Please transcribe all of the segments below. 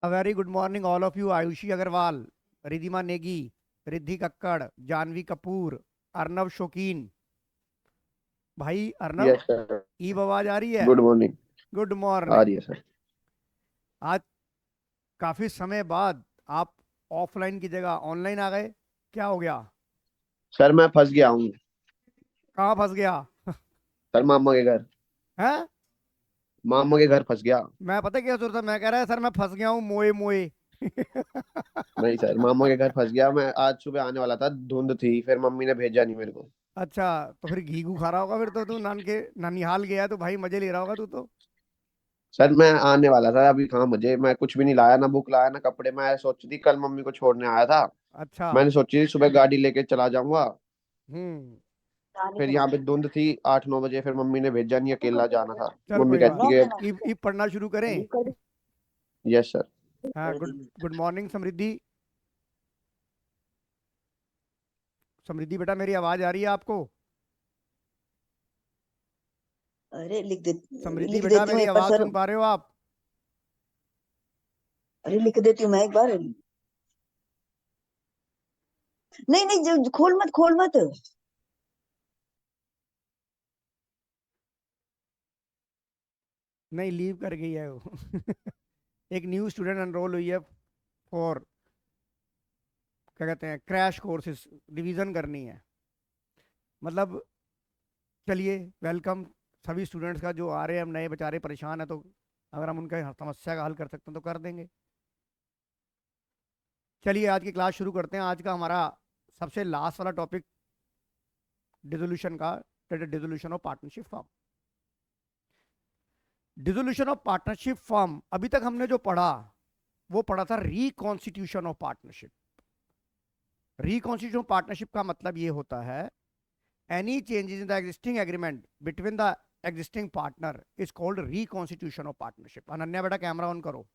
A very good morning, all of you. Ayushi Agarwal, Ridhima Negi, Riddhi Kakkar, Janhvi Kapoor, Arnav शौकीन। भाई Arnav, yes sir. ईब आवाज आ रही है? Good morning. गुड आ morning. रही है सर। आज काफी समय बाद आप ऑफलाइन की जगह ऑनलाइन आ गए, क्या हो गया? सर मैं फंस गया हूँ। कहाँ फंस गया? सर मामा के घर। है? मामा के घर फंस गया। मैं पता क्या सोच रहा था, मैं कह रहा है सर मैं फंस गया हूँ मोए मोए। नहीं सर, मामा के घर फंस गया। मैं आज सुबह आने वाला था, धुंध थी, फिर मम्मी ने भेजा नहीं मेरे को। अच्छा, तो फिर घी घू खा रहा होगा फिर तो तू ननिहाल गया है तो भाई मजे ले रहा होगा तू तो। सर मैं आने वाला था, अभी कहाँ मुझे, मैं कुछ भी नहीं लाया, ना बुक लाया ना कपड़े। मैं सोची थी कल मम्मी को छोड़ने आया था। अच्छा। मैंने सोची थी सुबह गाड़ी लेके चला जाऊंगा। हम्म। फिर यहाँ पे धुंध थी 8-9 बजे, फिर मम्मी ने भेजा नहीं, अकेला जाना था। चल मम्मी कोई बात कहती नहीं, है। ईब पढ़ना शुरू करें। Yes sir. हाँ, गुड गुड मॉर्निंग समृद्धि। समृद्धि बेटा, मेरी आवाज आ रही है आपको? अरे समृद्धि लिख बेटा, देती हूँ मेरी एक बार आवाज सर। सुन पा रहे हो आप? अरे लिख देती हूँ मैं एक बार। नहीं नहीं, खोल मत खोल मत। नहीं, लीव कर गई है वो। एक न्यू स्टूडेंट एनरोल हुई है फॉर, क्या कहते हैं, क्रैश कोर्सेज, रिवीजन करनी है। मतलब चलिए, वेलकम सभी स्टूडेंट्स का जो आ रहे हैं। हम नए बेचारे परेशान है, तो अगर हम उनका समस्या का हल कर सकते हैं तो कर देंगे। चलिए आज की क्लास शुरू करते हैं। आज का हमारा सबसे लास्ट वाला टॉपिक डिसोल्यूशन का, dissolution of partnership form. Dissolution of partnership form, अभी तक हमने जो पढ़ा वो पढ़ा था reconstitution of partnership. Reconstitution of partnership का मतलब ये होता है, any changes in the existing agreement between the existing partner is called reconstitution of partnership. Ananya बेटा, कैमरा ऑन करो।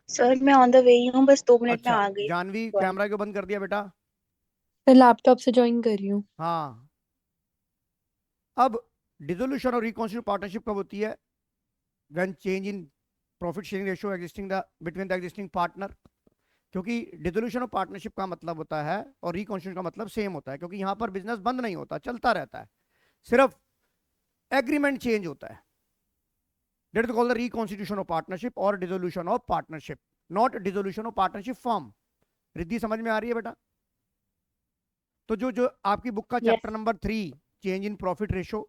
सर मैं ऑन द वे ही हूँ, बस 2 मिनट में अच्छा, आ गई। जानवी कैमरा क्यों बंद कर दिया बेटा? मैं लैपटॉप से ज्वाइन कर रही हूँ। हाँ। अब डिसोल्यूशन और रिकॉन्स्टिट्यूशन पार्टनरशिप कब होती है? When change in profit sharing ratio existing the between the existing partner. क्योंकि डिसोल्यूशन ऑफ पार्टनरशिप का मतलब होता है और रिकॉन्स्टिट्यूशन का मतलब सेम होता है, क्योंकि यहां पर बिजनेस बंद नहीं होता, चलता रहता है, सिर्फ एग्रीमेंट चेंज होता है। That is called the reconstitution of partnership और dissolution of partnership, not dissolution of partnership firm. Riddhi समझ में आ रही है बेटा? तो जो जो आपकी बुक का chapter yes. Number 3, change in profit ratio,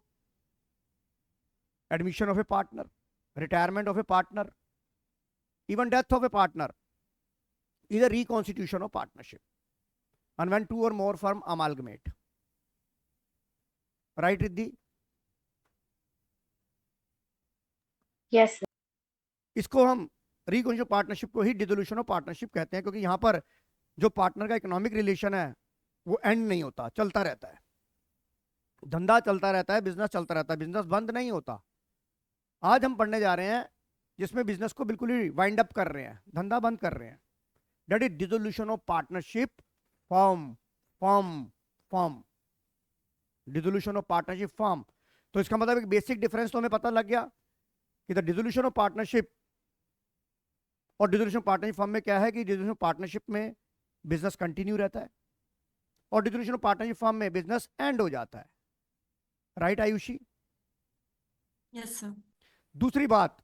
admission of A partner, retirement of A partner, even death of A partner, is a reconstitution of partnership, and when two or more firm amalgamate, right Riddhi? Yes. इसको हम reconstitution partnership को ही dissolution of partnership कहते हैं, क्योंकि यहां पर जो partner का इकोनॉमिक रिलेशन है वो एंड नहीं होता, चलता रहता है। धंधा चलता रहता है, बिजनेस चलता रहता है, बिजनेस बंद नहीं होता। आज हम पढ़ने जा रहे हैं जिसमें बिजनेस को बिल्कुल ही वाइंड अप कर रहे हैं, धंधा बंद कर रहे हैं। That is dissolution of partnership form. Form form dissolution of partnership form. तो इसका मतलब एक बेसिक डिफरेंस तो हमें पता लग गया कि द डिसोल्यूशन ऑफ पार्टनरशिप और डिसोल्यूशन ऑफ पार्टनरशिप फॉर्म में क्या है, कि डिसोल्यूशन ऑफ पार्टनरशिप में बिजनेस कंटिन्यू रहता है और डिसोल्यूशन ऑफ पार्टनरशिप फॉर्म में बिजनेस एंड हो जाता है। राइट आयुषी? Yes sir. दूसरी बात,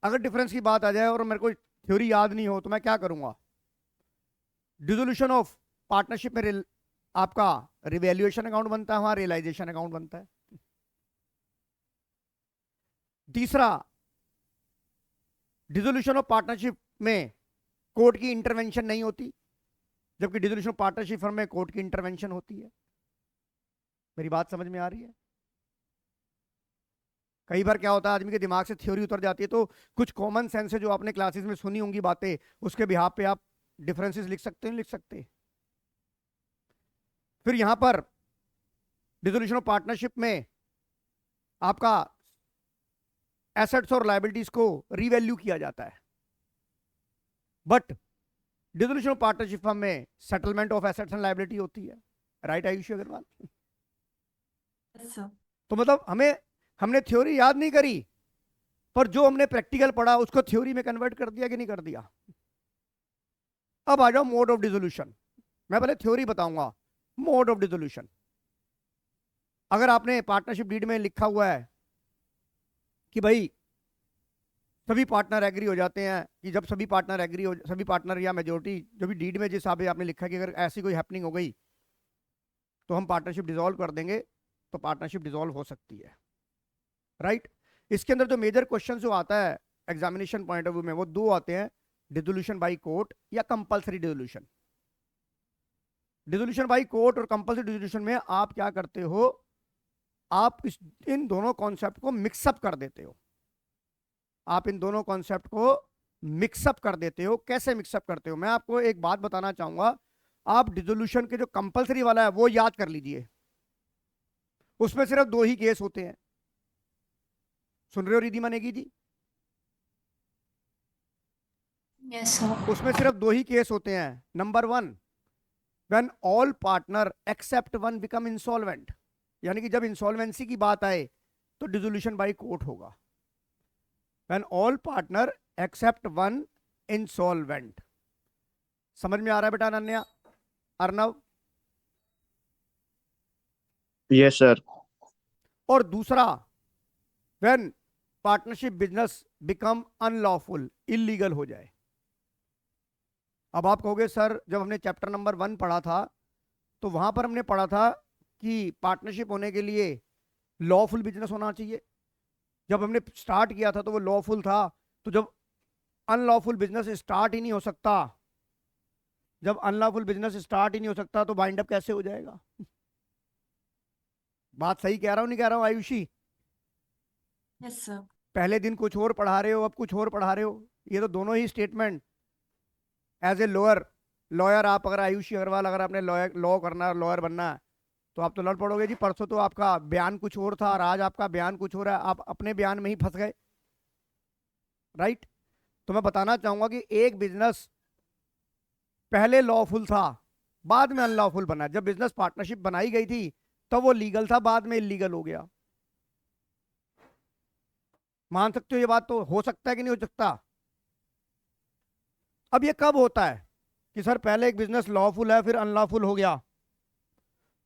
अगर डिफरेंस की बात आ जाए और मेरे को थ्योरी याद नहीं हो तो मैं क्या करूंगा? डिसोल्यूशन ऑफ पार्टनरशिप में आपका रिवैल्यूएशन अकाउंट बनता है, वहां रियलाइजेशन अकाउंट बनता है। तीसरा, डिसोल्यूशन ऑफ पार्टनरशिप में कोर्ट की इंटरवेंशन नहीं होती, जबकि डिसोल्यूशन ऑफ पार्टनरशिप फर्म में कोर्ट की इंटरवेंशन होती है। मेरी बात समझ में आ रही है? कई बार क्या होता है, आदमी के दिमाग से थ्योरी उतर जाती है, तो कुछ कॉमन सेंस है जो आपने क्लासेस में सुनी होंगी बातें, उसके बिहाफ पे आप डिफरेंसेस लिख सकते हैं, लिख सकते। फिर यहां पर डिसोल्यूशन ऑफ पार्टनरशिप में आपका एसेट्स और लायबिलिटीज को रीवैल्यू किया जाता है, but dissolution of partnership firm में settlement of assets and liability होती है। Right Ayushi Agarwal? Yes sir. तो मतलब हमने थ्योरी याद नहीं करी, पर जो हमने प्रैक्टिकल पढ़ा उसको थ्योरी में कन्वर्ट कर दिया कि नहीं कर दिया? अब आ जाओ मोड ऑफ डिसोल्यूशन। मैं पहले थ्योरी बताऊंगा। मोड ऑफ डिसोल्यूशन, अगर आपने पार्टनरशिप डीड में लिखा हुआ है कि भाई सभी पार्टनर एग्री हो जाते हैं, कि जब सभी पार्टनर एग्री हो, सभी पार्टनर या मेजोरिटी, जो भी डीड में जिस हिसाब से आपने लिखा कि अगर ऐसी कोई हैपनिंग हो गई तो हम पार्टनरशिप डिसॉल्व कर देंगे, तो पार्टनरशिप डिसॉल्व हो सकती है, राइट। इसके अंदर जो मेजर क्वेश्चन जो आता है एग्जामिनेशन पॉइंट ऑफ व्यू में, वो दो आते हैं, डिसोल्यूशन बाई कोर्ट या compulsory dissolution. Dissolution by court और कंपल्सरी डिसोल्यूशन में आप क्या करते हो, आप इन दोनों कॉन्सेप्ट को मिक्सअप कर देते हो। आप इन दोनों कॉन्सेप्ट को मिक्सअप कर देते हो। कैसे मिक्सअप करते हो? मैं आपको एक बात बताना चाहूंगा। आप डिसोल्यूशन के जो कंपल्सरी वाला है वो याद कर लीजिए, उसमें सिर्फ दो ही केस होते हैं। सुन रहे हो रिधिमा नेगी जी? Yes, sir. उसमें सिर्फ दो ही केस होते हैं। Number 1, when all partner except one become insolvent, यानी कि जब इंसॉल्वेंसी की बात आए तो डिसोल्यूशन बाय कोर्ट होगा। When all partner except one insolvent. समझ में आ रहा है बेटा अनन्या, अर्नव? Yes sir. और दूसरा, when partnership business become unlawful, illegal हो जाए। अब आप कहोगे सर जब हमने चैप्टर नंबर 1 पढ़ा था तो वहां पर हमने पढ़ा था कि पार्टनरशिप होने के लिए लॉफुल बिजनेस होना चाहिए। जब हमने स्टार्ट किया था तो वो लॉफुल था, तो जब अनलॉफुल बिजनेस स्टार्ट ही नहीं हो सकता, जब अनलॉफुल बिजनेस स्टार्ट ही नहीं हो सकता तो बाइंड अप कैसे हो जाएगा? बात सही कह रहा हूं नहीं कह रहा हूं आयुषी? Yes, sir. पहले दिन कुछ और पढ़ा रहे हो, अब कुछ और पढ़ा रहे हो। ये तो दोनों ही स्टेटमेंट एज ए लॉयर आप अगर आयुषी अग्रवाल अगर आपने लॉ करना है, लॉयर बनना है, तो आप तो लड़ पड़ोगे जी। परसों तो आपका बयान कुछ और था और आज आपका बयान कुछ और है, आप अपने बयान में ही फंस गए, राइट। तो मैं बताना चाहूंगा कि एक बिजनेस पहले लॉफुल था, बाद में अनलॉफुल बना। जब बिजनेस पार्टनरशिप बनाई गई थी तब वो लीगल था, बाद में इलीगल हो गया। मान सकते हो ये बात? तो हो सकता है कि नहीं हो सकता? अब ये कब होता है कि सर पहले एक बिजनेस लॉफुल है फिर अनलॉफुल हो गया?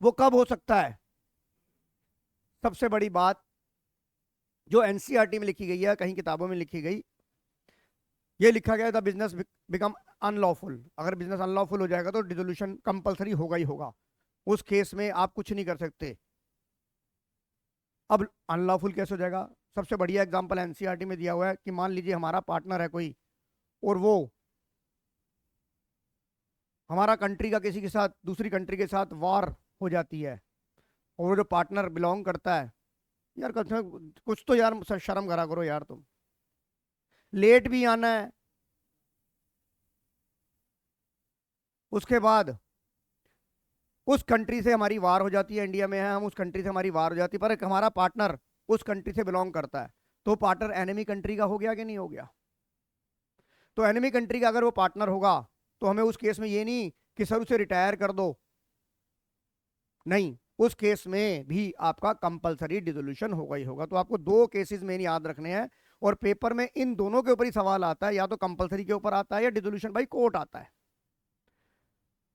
वो कब हो सकता है? सबसे बड़ी बात जो एनसीईआरटी में लिखी गई है, कहीं किताबों में लिखी गई, ये लिखा गया था बिजनेस बिकम अनलॉफुल। अगर बिजनेस अनलॉफुल हो जाएगा तो डिसोल्यूशन कंपलसरी होगा ही होगा, उस केस में आप कुछ नहीं कर सकते। अब अनलॉफुल कैसे हो जाएगा? सबसे बढ़िया एग्जांपल एनसीईआरटी में दिया हुआ है कि मान लीजिए हमारा पार्टनर है कोई, और वो हमारा कंट्री का किसी के साथ, दूसरी कंट्री के साथ वॉर हो जाती है, और वो जो पार्टनर बिलोंग करता है, यार कुछ तो यार शर्म करा करो यार, तुम लेट भी आना है, उसके बाद उस कंट्री से हमारी वार हो जाती है, इंडिया में है हम, उस कंट्री से हमारी वार हो जाती है, पर एक हमारा पार्टनर उस कंट्री से बिलोंग करता है, तो पार्टनर एनिमी कंट्री का हो गया कि नहीं हो गया? तो एनिमी कंट्री का अगर वो पार्टनर होगा तो हमें उस केस में ये नहीं कि सर उसे रिटायर कर दो, नहीं, उस केस में भी आपका कंपलसरी डिसोल्यूशन होगा ही होगा। तो आपको दो केसेस में याद रखने हैं, और पेपर में इन दोनों के ऊपर ही सवाल आता है, या तो कंपलसरी के ऊपर आता है या डिसोल्यूशन बाय कोर्ट आता है।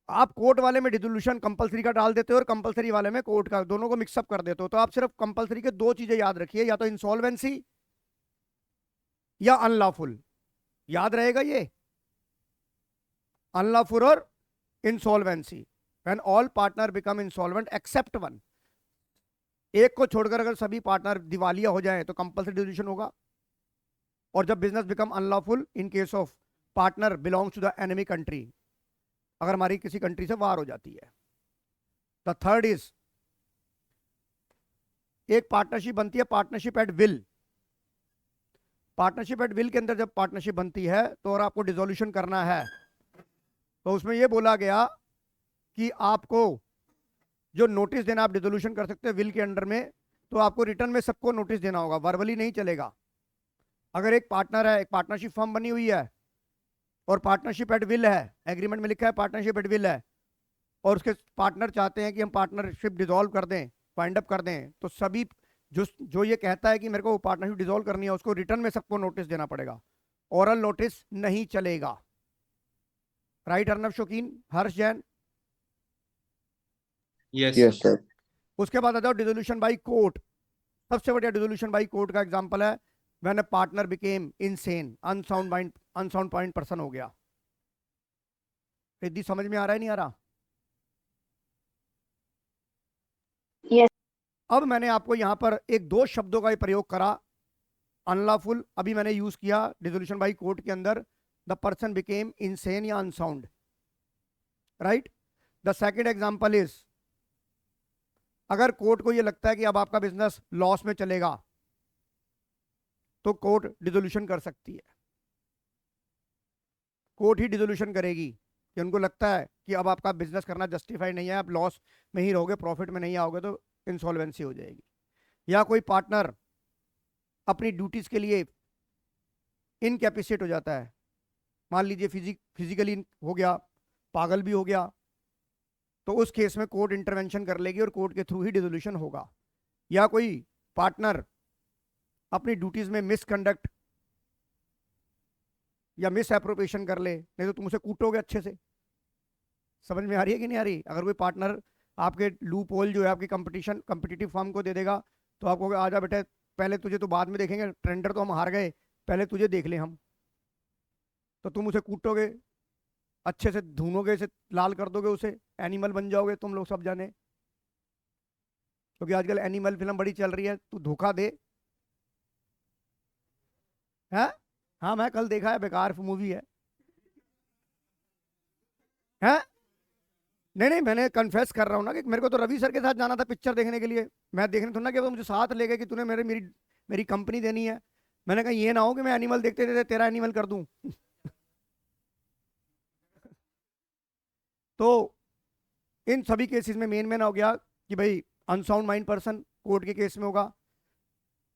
आप कोर्ट वाले में डिसोल्यूशन कंपलसरी का डाल देते हो और कंपलसरी वाले में कोर्ट का, दोनों को मिक्सअप कर देते हो। तो आप सिर्फ कंपलसरी के दो चीजें याद रखिए, या तो इंसॉल्वेंसी या अनलॉफुल, याद रहेगा ये, अनलॉफुल और insolvency. When all partner become insolvent except one, एक को छोड़कर अगर सभी पार्टनर दिवालिया हो जाए तो कंपलसरी डिसोल्यूशन होगा। और जब business become unlawful in case of partner belongs to the enemy country, अगर हमारी किसी कंट्री से वार हो जाती है। द थर्ड इज, एक पार्टनरशिप बनती है, partnership at will. Partnership at will के अंदर जब पार्टनरशिप बनती है तो और आपको डिसोल्यूशन करना है, तो उसमें यह बोला गया कि आपको जो नोटिस देना, आप डिसोल्यूशन कर सकते हैं विल के अंडर में, तो आपको रिटर्न में सबको नोटिस देना होगा, वर्बली नहीं चलेगा। अगर एक पार्टनर है, एक पार्टनरशिप फर्म बनी हुई है और पार्टनरशिप एट विल है, एग्रीमेंट में लिखा है पार्टनरशिप एट विल है, और उसके पार्टनर चाहते हैं कि हम पार्टनरशिप डिसॉल्व कर दें, फाइंड अप कर दें, तो सभी जो जो ये कहता है कि मेरे को पार्टनरशिप डिसॉल्व करनी है उसको रिटर्न में सबको नोटिस देना पड़ेगा, ओरल नोटिस नहीं चलेगा। Right Arnab Shaukeen, Harsh Jain? Yes yes sir. उसके बाद आ जाओ डिसोल्यूशन बाई कोर्ट। सबसे बढ़िया डिसोल्यूशन बाई कोर्ट का एग्जांपल है when a partner became insane, unsound mind person हो गया। रिद्धि समझ में आ रहा है नहीं आ रहा? Yes. अब मैंने आपको यहां पर एक दो शब्दों का प्रयोग करा, अनलॉफुल अभी मैंने यूज किया डिसोल्यूशन बाई कोर्ट के अंदर, द पर्सन बिकेम इनसेन या unsound, right. The second example is अगर कोर्ट को यह लगता है कि अब आपका बिजनेस लॉस में चलेगा तो कोर्ट डिसोल्यूशन कर सकती है। कोर्ट ही डिसोल्यूशन करेगी कि उनको लगता है कि अब आपका बिजनेस करना जस्टिफाइड नहीं है, आप लॉस में ही रहोगे, प्रॉफिट में नहीं आओगे, तो इंसॉल्वेंसी हो जाएगी। या कोई पार्टनर अपनी ड्यूटीज के लिए इनकैपेसिटेट हो जाता है, मान लीजिए फिजिकली हो गया, पागल भी हो गया, तो उस केस में कोर्ट इंटरवेंशन कर लेगी और कोर्ट के थ्रू ही डिसोल्यूशन होगा। या कोई पार्टनर अपनी ड्यूटीज में मिसकंडक्ट या मिस एप्रोप्रिएशन कर ले, नहीं तो तुम उसे कूटोगे अच्छे से। समझ में आ रही है कि नहीं आ रही? अगर कोई पार्टनर आपके लूप होल जो है आपकी कंपटीटिव फर्म को दे देगा तो आपको आजा बेटा, पहले तुझे तो बाद में देखेंगे, टेंडर तो हम हार गए, पहले तुझे देख ले हम, तो तुम उसे कूटोगे अच्छे से, धुनोगे, इसे लाल कर दोगे, उसे एनिमल बन जाओगे तुम लोग सब जाने, क्योंकि आजकल एनिमल फिल्म बड़ी चल रही है। तू धोखा दे है? हाँ मैं कल देखा है, बेकार मूवी है। हैं? नहीं नहीं, मैंने कन्फेस कर रहा हूँ ना कि मेरे को तो रवि सर के साथ जाना था पिक्चर देखने के लिए, मैं देखने थोड़ा ना कि वो मुझे साथ ले गए कि तूने मेरी मेरी कंपनी देनी है। मैंने कहा ये ना हो कि मैं एनिमल देखते देखते तेरा एनिमल कर दूं। तो इन सभी केसेस में मेन हो गया कि भाई अनसाउंड माइंड पर्सन कोर्ट के केस में होगा,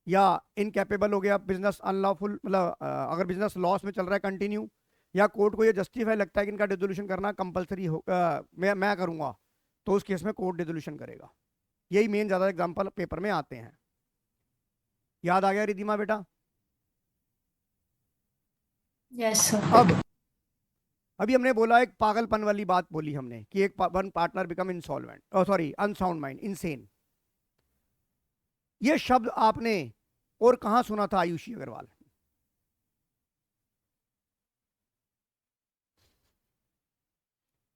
या इनकैपेबल हो गया, बिजनेस अनलॉफुल, मतलब अगर बिजनेस लॉस में चल रहा है कंटिन्यू, या कोर्ट को ये जस्टिफाई लगता है कि इनका डिसोल्यूशन करना कंपलसरी हो, मैं करूंगा, तो उस केस में कोर्ट डिसोल्यूशन करेगा। यही मेन ज्यादा एग्जांपल पेपर में आते हैं। याद आ गया रिधिमा बेटा? Yes sir. अब अभी हमने बोला एक पागलपन वाली बात बोली हमने कि एक one partner become insolvent, sorry unsound mind, insane. ये शब्द आपने और कहां सुना था आयुषी अग्रवाल?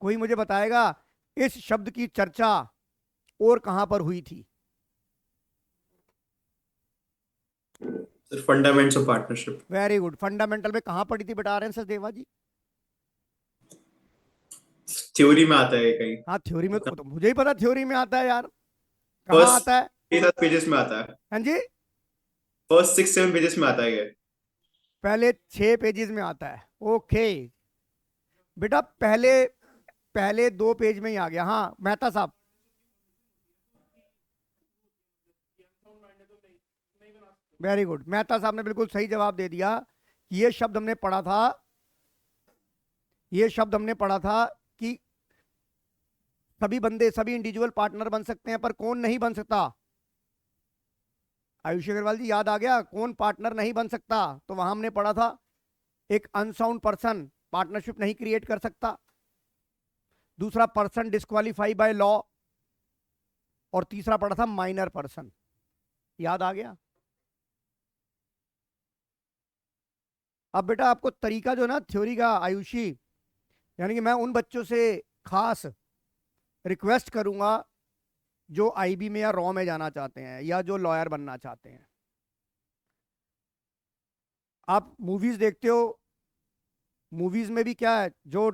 कोई मुझे बताएगा इस शब्द की चर्चा और कहां पर हुई थी? Fundaments of partnership. Very good. Fundamental में कहां पढ़ी थी बेटा आर्यन सचदेवा जी? थ्योरी में आता है कहीं। हाँ थ्योरी में तो मुझे ही पता, थ्योरी में आता है यार। कहाँ आता है? फर्स्ट पेजेस में आता है। हाँ जी, फर्स्ट 6-7 पेजेस में आता है ये। पहले 6 पेजेस में आता है। ओके बेटा, पहले 2 पेज में ही आ गया। हाँ मेहता साहब, वेरी गुड, मेहता साहब ने बिल्कुल सही जवाब दे दिया। ये शब्द हमने पढ़ा था, ये शब्द हमने पढ़ा था कि सभी बंदे, सभी इंडिविजुअल पार्टनर बन सकते हैं, पर कौन नहीं बन सकता? आयुष अग्रवाल जी याद आ गया कौन पार्टनर नहीं बन सकता? तो वहां हमने पढ़ा था एक अनसाउंड पर्सन पार्टनरशिप नहीं क्रिएट कर सकता, दूसरा पर्सन डिस्क्वालीफाई बाय लॉ, और तीसरा पढ़ा था माइनर पर्सन। याद आ गया? अब बेटा आपको तरीका जो ना थ्योरी का आयुषी, यानी कि मैं उन बच्चों से खास रिक्वेस्ट करूंगा जो आईबी में या रॉ में जाना चाहते हैं या जो लॉयर बनना चाहते हैं। आप मूवीज देखते हो, मूवीज में भी क्या है, जो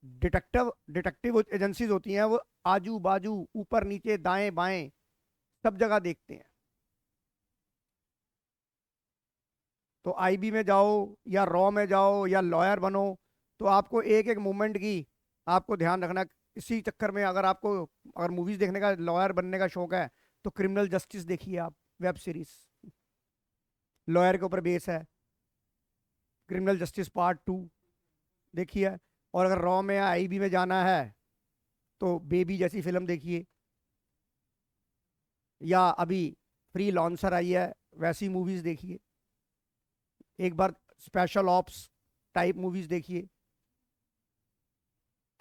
डिटेक्टिव एजेंसीज होती हैं वो आजू बाजू, ऊपर नीचे, दाएं बाएं सब जगह देखते हैं। तो आईबी में जाओ या रॉ में जाओ या लॉयर बनो, तो आपको एक एक मूवमेंट की आपको ध्यान रखना। इसी चक्कर में अगर मूवीज देखने का, लॉयर बनने का शौक है तो क्रिमिनल जस्टिस देखिए आप, वेब सीरीज लॉयर के ऊपर बेस है, क्रिमिनल जस्टिस पार्ट 2 देखिए। और अगर रॉ में या आईबी में जाना है तो बेबी जैसी फिल्म देखिए, या अभी फ्री लॉन्सर आई है वैसी मूवीज देखिए, एक बार स्पेशल ऑप्स टाइप मूवीज देखिए।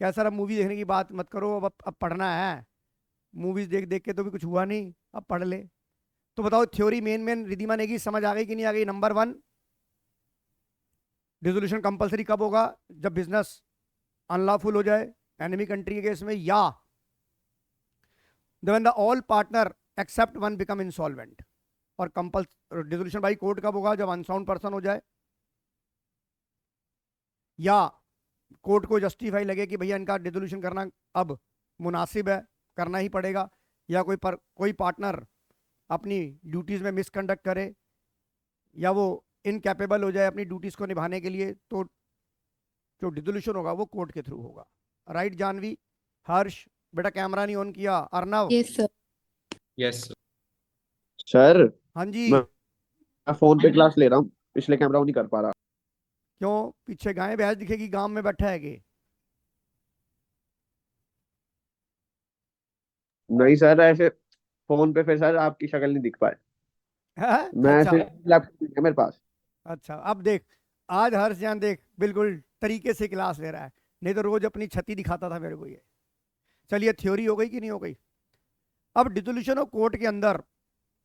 क्या सर अब मूवी देखने की बात मत करो, अब पढ़ना है, मूवीज देख देख के तो भी कुछ हुआ नहीं, अब पढ़ ले। तो बताओ थ्योरी मेन रिद्धिमा नेगी समझ आ गई कि नहीं आ गई? नंबर 1, डिसोल्यूशन कंपलसरी कब होगा? जब बिजनेस अनलॉफुल हो जाए एनिमी कंट्री के केस में, या when the all partner except one become insolvent। और डिसोल्यूशन बाई कोर्ट कब होगा? जब अनसाउंड पर्सन हो जाए, या कोर्ट को जस्टिफाई लगे कि भैया इनका डिसोल्यूशन करना अब मुनासिब है, करना ही पड़ेगा, या कोई पार्टनर अपनी ड्यूटीज में मिसकंडक्ट करे, या वो इनकैपेबल हो जाए अपनी ड्यूटीज को निभाने के लिए, तो जो डिसोल्यूशन होगा वो कोर्ट के थ्रू होगा। राइट जानवी? हर्ष बेटा कैमरा नहीं ऑन किया। Arnav? Yes sir. Yes sir हाँ जी। मैं फोन पे क्लास ले रहा हूँ, इसलिए कैमरा ऑन नहीं कर पा रहा। क्यों पीछे गाय भैंस दिखेगी, गांव में बैठा है कि? नहीं सर, ऐसे फोन पे फिर सर आपकी शक्ल नहीं दिख पाए, मैं अच्छा ऐसे लैपटॉप है मेरे पास। अच्छा, अब देख आज हर्ष जान देख बिल्कुल तरीके से क्लास ले रहा है, नहीं तो रोज अपनी छती दिखाता था मेरे को ये। चलिए थ्योरी हो गई कि नहीं हो गई? अब डिसोल्यूशन ऑफ कोर्ट के अंदर,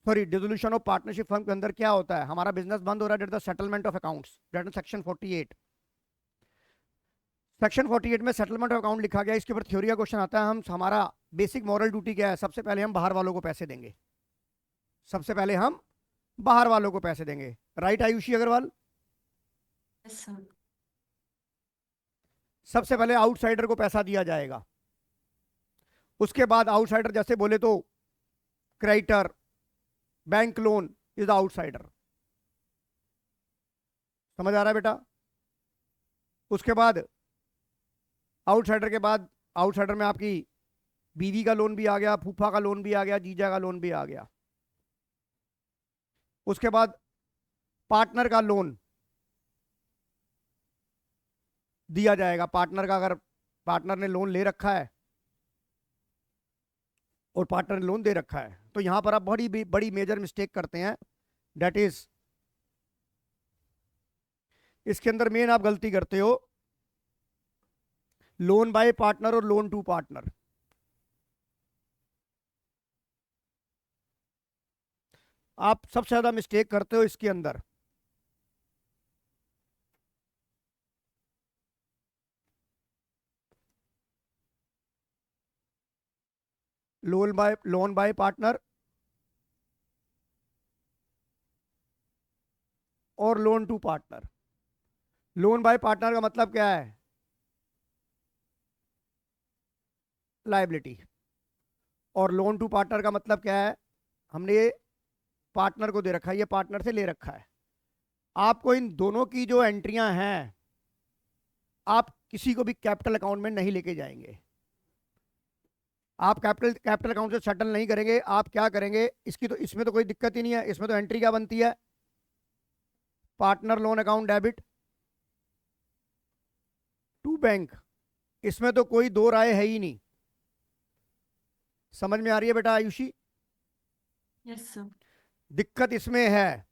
sorry dissolution of partnership firm के अंदर क्या होता है? हमारा बिजनेस बंद हो रहा है, that the settlement of accounts, that is section 48। Section 48 में सेटलमेंट ऑफ अकाउंट लिखा गया। इसके ऊपर थ्योरी का क्वेश्चन आता है। हमारा बेसिक मॉरल ड्यूटी क्या है? सबसे पहले हम बाहर वालों को पैसे देंगे, सबसे पहले हम बाहर वालों को पैसे देंगे। Right Ayushi Agarwal? Yes sir. सबसे पहले आउटसाइडर को पैसा दिया जाएगा, उसके बाद आउटसाइडर जैसे बोले तो creditor, bank loan is the outsider. समझ आ रहा है बेटा? उसके बाद आउटसाइडर में आपकी बीवी का लोन भी आ गया, फूफा का लोन भी आ गया, जीजा का लोन भी आ गया। उसके बाद पार्टनर का लोन दिया जाएगा। पार्टनर का, अगर पार्टनर ने लोन ले रखा है और पार्टनर ने लोन दे रखा है, तो यहां पर आप बड़ी बड़ी मेजर मिस्टेक करते हैं। दैट इज, इसके अंदर मेन आप गलती करते हो लोन बाय पार्टनर और लोन टू पार्टनर। आप सबसे ज्यादा मिस्टेक करते हो इसके अंदर। लोन बाय पार्टनर और loan to partner. Loan by partner का मतलब क्या है? लायबिलिटी। और लोन टू पार्टनर का मतलब क्या है? हमने ये पार्टनर को दे रखा है, ये पार्टनर से ले रखा है। आपको इन दोनों की जो एंट्रियां हैं, आप किसी को भी कैपिटल अकाउंट में नहीं लेके जाएंगे। आप कैपिटल अकाउंट से सेटल नहीं करेंगे। आप क्या करेंगे? इसमें तो कोई दिक्कत ही नहीं है। इसमें तो एंट्री क्या बनती है? Partner loan account debit to bank. इसमें तो कोई दो राय है ही नहीं। समझ में आ रही है बेटा आयुषी? Yes sir. दिक्कत इसमें है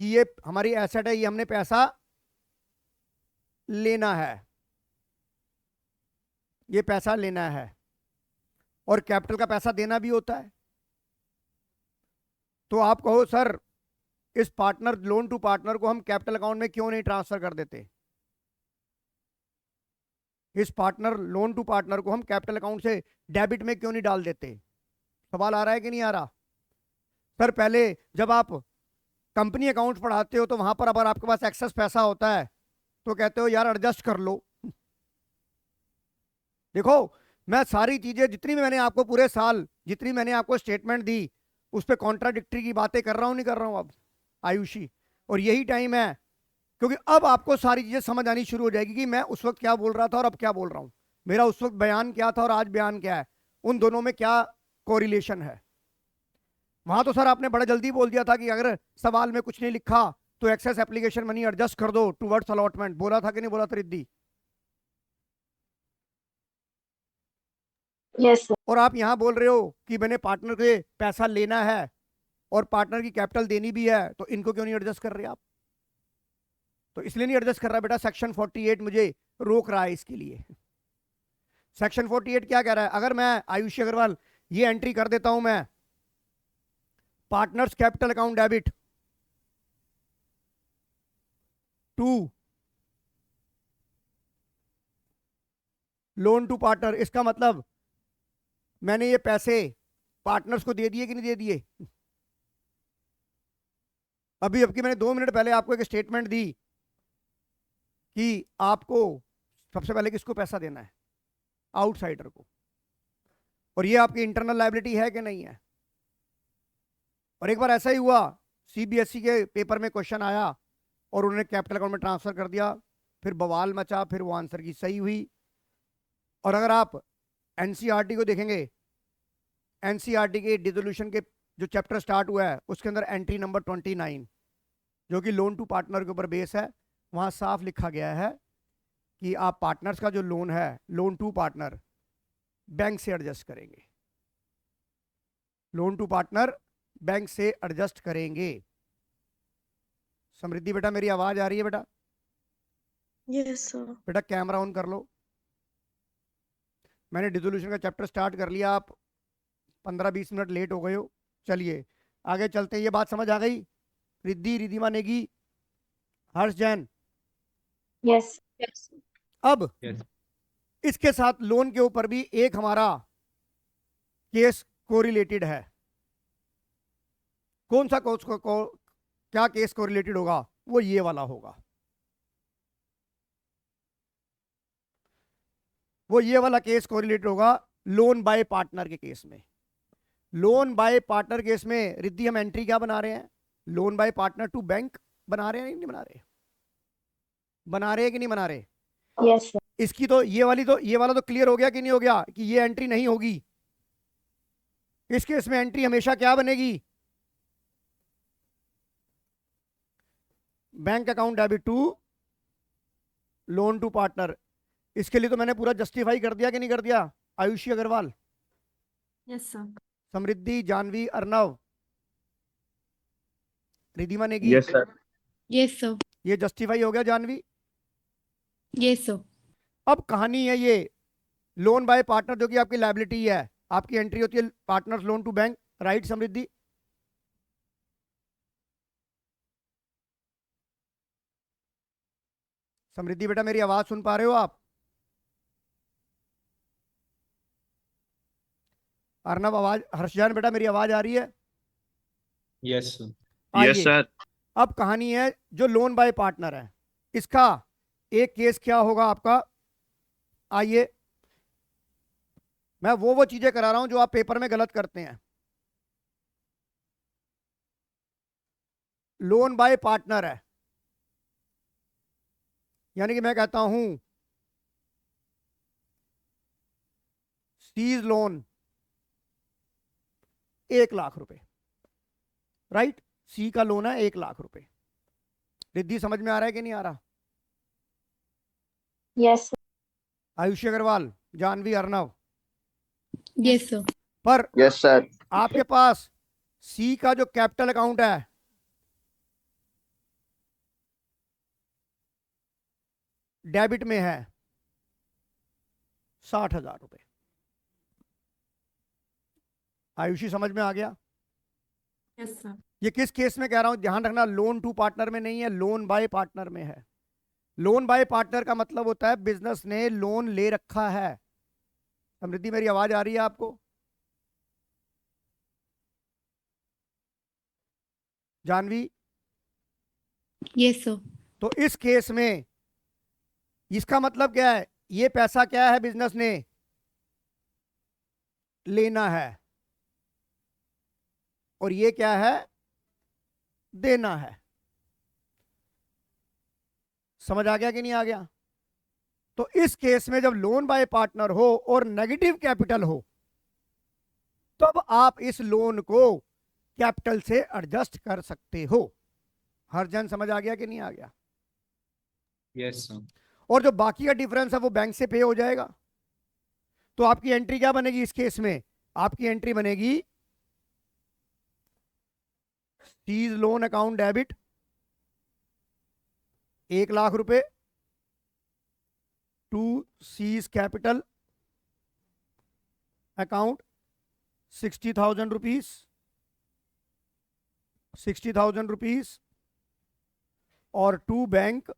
कि ये हमारी एसेट है, ये हमने पैसा लेना है, ये पैसा लेना है, और कैपिटल का पैसा देना भी होता है। तो आप कहो सर इस पार्टनर लोन टू पार्टनर को हम कैपिटल अकाउंट में क्यों नहीं ट्रांसफर कर देते? इस पार्टनर लोन टू पार्टनर को हम कैपिटल अकाउंट से डेबिट में क्यों नहीं डाल देते? सवाल आ रहा है कि नहीं आ रहा? सर पहले जब आप कंपनी अकाउंट पढ़ाते हो तो वहां पर अगर आपके पास एक्सेस पैसा होता है तो कहते हो यार एडजस्ट कर लो। देखो मैं सारी चीजें जितनी भी मैंने आपको पूरे साल जितनी मैंने आपको स्टेटमेंट दी उस पर कॉन्ट्राडिक्टरी की बातें कर रहा हूं नहीं कर रहा हूं अब आयुषी? और यही टाइम है, क्योंकि अब आपको सारी चीजें समझ आनी शुरू हो जाएगी कि मैं उस वक्त क्या बोल रहा था और अब क्या बोल रहा हूं, मेरा उस वक्त बयान क्या था और आज बयान क्या है, उन दोनों में क्या कोरिलेशन है। वहां तो सर आपने बड़ा जल्दी बोल दिया था कि अगर सवाल में कुछ नहीं लिखा तो एक्सेस एप्लीकेशन मनी एडजस्ट कर दो टुवर्ड्स अलॉटमेंट। बोला था कि नहीं बोला था रिद्धि? Yes sir. और आप यहां बोल रहे हो कि मैंने पार्टनर से पैसा लेना है और पार्टनर की कैपिटल देनी भी है, तो इनको क्यों नहीं एडजस्ट कर रहे आप? तो इसलिए नहीं एडजस्ट कर रहा बेटा, सेक्शन 48 मुझे रोक रहा है इसके लिए। सेक्शन 48 क्या कह रहा है? अगर मैं आयुषी अग्रवाल ये एंट्री कर देता हूं, मैं partners capital account debit to loan to partner, इसका मतलब मैंने ये पैसे पार्टनर्स को दे दिए कि नहीं दे दिए? अभी मैंने 2 मिनट पहले आपको एक स्टेटमेंट दी कि आपको सबसे पहले किसको पैसा देना है? आउटसाइडर को। और ये आपकी इंटरनल लायबिलिटी है कि नहीं है? और एक बार ऐसा ही हुआ, सीबीएसई के पेपर में क्वेश्चन आया और उन्होंने कैपिटल अकाउंट में ट्रांसफर कर दिया, फिर बवाल मचा, फिर वो आंसर की सही हुई। और अगर आप एनसीईआरटी को देखेंगे, एनसीईआरटी के डिसोल्यूशन के जो चैप्टर स्टार्ट हुआ है उसके अंदर एंट्री नंबर 29 जो कि लोन टू पार्टनर के ऊपर बेस है, वहां साफ लिखा गया है कि आप पार्टनर्स का जो लोन है, लोन टू पार्टनर, बैंक से एडजस्ट करेंगे। लोन टू पार्टनर बैंक से एडजस्ट करेंगे। समृद्धि बेटा मेरी आवाज आ रही है बेटा? Yes sir. बेटा कैमरा ऑन कर लो। मैंने डिसोल्यूशन का चैप्टर स्टार्ट कर लिया, आप 15-20 मिनट लेट हो गए हो। चलिए आगे चलते हैं। ये बात समझ आ गई? रिद्धि, रिधिमा नेगी, हर्ष जैन? यस यस अब इसके साथ लोन के ऊपर भी एक हमारा केस कोरिलेटेड है। कौन सा क्या केस कोरिलेटेड होगा? वो ये वाला होगा। वो ये वाला केस कोरिलेटेड होगा लोन बाय पार्टनर के केस में। लोन बाय पार्टनर केस में रिद्धि हम एंट्री क्या बना रहे हैं? Loan by partner to bank बना रहे हैं नहीं बना रहे? बना रहे हैं कि नहीं बना रहे? Yes sir. इसकी तो ये वाला तो क्लियर हो गया कि नहीं हो गया कि ये एंट्री नहीं होगी। इस केस में एंट्री हमेशा क्या बनेगी? Bank account debit to loan to partner. इसके लिए तो मैंने पूरा जस्टिफाई कर दिया कि नहीं कर दिया? Ayushi Agarwal, yes sir, Samriddhi, Janvi, Arnav, Ridhima Negi. Yes sir. Yes sir. ये जस्टिफाई हो गया जानवी? Yes sir. अब कहानी है ये लोन बाय पार्टनर जो कि आपकी लायबिलिटी है, आपकी एंट्री होती है partners loan to bank, right Samriddhi? Samriddhi बेटा मेरी आवाज सुन पा रहे हो आप? अर्नव आवाज, हर्षजान बेटा मेरी आवाज आ रही है? Yes sir. आइए, यस सर। अब कहानी है जो लोन बाय पार्टनर है, इसका एक केस क्या होगा आपका? आइए मैं वो चीजें करा रहा हूं जो आप पेपर में गलत करते हैं। लोन बाय पार्टनर है, यानी कि मैं कहता हूं सीज लोन 1 लाख रुपए, राइट? सी का लोन है 1 लाख रुपए। रिद्धि समझ में आ रहा है कि नहीं आ रहा? Yes Ayushi Agarwal, Janvi, Arnav? Yes sir. पर यस सर। आपके पास सी का जो कैपिटल अकाउंट है डेबिट में है 60,000 रुपए। आयुषी समझ में आ गया? यस सर, ये किस केस में कह रहा हूं, ध्यान रखना, लोन टू पार्टनर में नहीं है, लोन बाय पार्टनर में है। लोन बाय पार्टनर का मतलब होता है बिजनेस ने लोन ले रखा है। समृद्धि मेरी आवाज आ रही है आपको? जानवी? Yes sir. तो इस केस में इसका मतलब क्या है? ये पैसा क्या है बिजनेस ने लेना है, और ये क्या है? देना है। समझ आ गया कि नहीं आ गया? तो इस केस में जब लोन बाय पार्टनर हो और नेगेटिव कैपिटल हो, तब आप इस लोन को कैपिटल से एडजस्ट कर सकते हो। हर जन समझ आ गया कि नहीं आ गया? Yes sir. और जो बाकी का डिफरेंस है वो बैंक से पे हो जाएगा। तो आपकी एंट्री क्या बनेगी इस केस में? आपकी एंट्री बनेगी सीज लोन अकाउंट डेबिट 1,00,000 रुपए to C's capital account 60,000 rupees 60,000 rupees और टू बैंक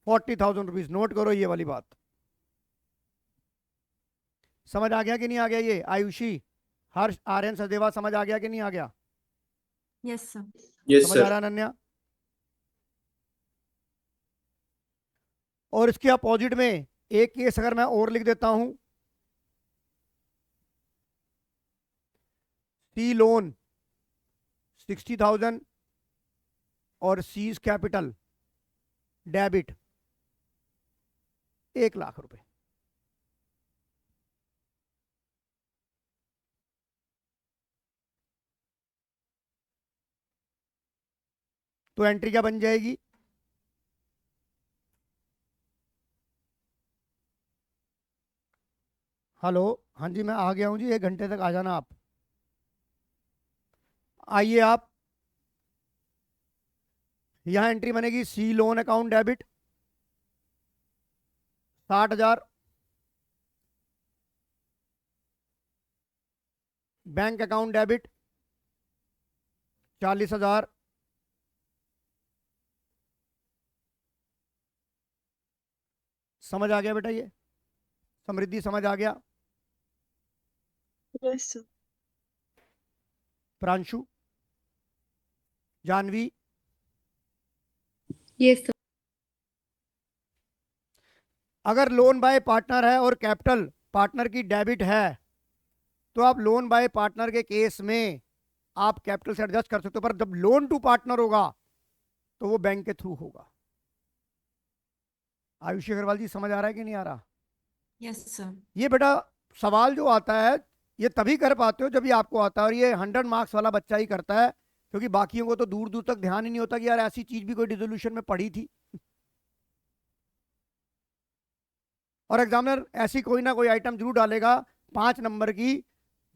40,000 रुपीज। नोट करो ये वाली बात। समझ आ गया कि नहीं आ गया? ये आयुषी, हर्ष, आर्यन, सचदेवा समझ आ गया कि नहीं आ गया? Yes, sir. यस समझ आ सर। रहा है अनन्या? और इसके अपोजिट में एक केस अगर मैं और लिख देता हूं, सी लोन 60,000 और सीज कैपिटल डेबिट 1,00,000 रुपए। तो एंट्री क्या बन जाएगी? हेलो, हाँ जी मैं आ गया हूँ जी, 1 घंटे तक आ जाना आप। आइए आप, यहां एंट्री बनेगी C loan account debit 60,000, bank account debit 40,000, समझ आ गया बेटा? ये समृद्धि समझ आ गया? Yes, sir. Pranshu, Janvi, Yes, sir. अगर लोन बाय पार्टनर है और कैपिटल पार्टनर की डेबिट है तो आप लोन बाय पार्टनर के केस में आप कैपिटल से एडजस्ट कर सकते हो, पर जब लोन टू पार्टनर होगा तो वो बैंक के थ्रू होगा। आयुषी अग्रवाल जी समझ आ रहा है कि नहीं आ रहा? Yes, sir. ये बेटा सवाल जो आता है ये तभी कर पाते हो जब ये आपको आता है, और ये 100 मार्क्स वाला बच्चा ही करता है, क्योंकि बाकियों को तो दूर दूर तक ध्यान ही नहीं होता कि यार ऐसी चीज भी कोई डिसोल्यूशन में पड़ी थी। और एग्जामिनर ऐसी कोई ना कोई आइटम जरूर डालेगा 5 नंबर की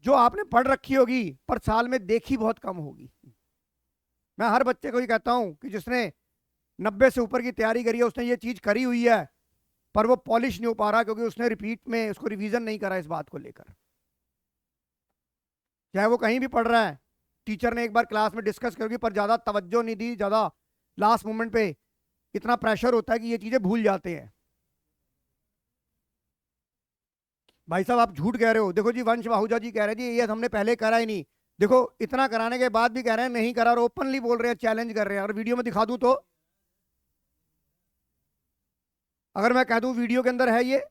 जो आपने पढ़ रखी होगी पर साल में देखी बहुत कम होगी। मैं हर बच्चे को ही कहता हूं कि जिसने 90 से ऊपर की तैयारी करी है उसने ये चीज करी हुई है, पर वो पॉलिश नहीं हो पा रहा क्योंकि उसने रिपीट में उसको रिवीजन नहीं करा इस बात को लेकर। चाहे वो कहीं भी पढ़ रहा है, टीचर ने एक बार क्लास में डिस्कस करोगी पर ज्यादा तवज्जो नहीं दी, ज्यादा लास्ट मोमेंट पे इतना प्रेशर होता है कि ये चीजें भूल जाते हैं। भाई साहब आप झूठ कह रहे हो। देखो जी वंश बाहुजा जी कह रहे हैं जी ये हमने पहले करा ही नहीं। देखो इतना कराने के बाद भी कह रहे हैं नहीं करा, और ओपनली बोल रहे हैं, चैलेंज कर रहे हैं। और वीडियो में दिखा दूं तो, अगर मैं कह दूं वीडियो के अंदर है ये,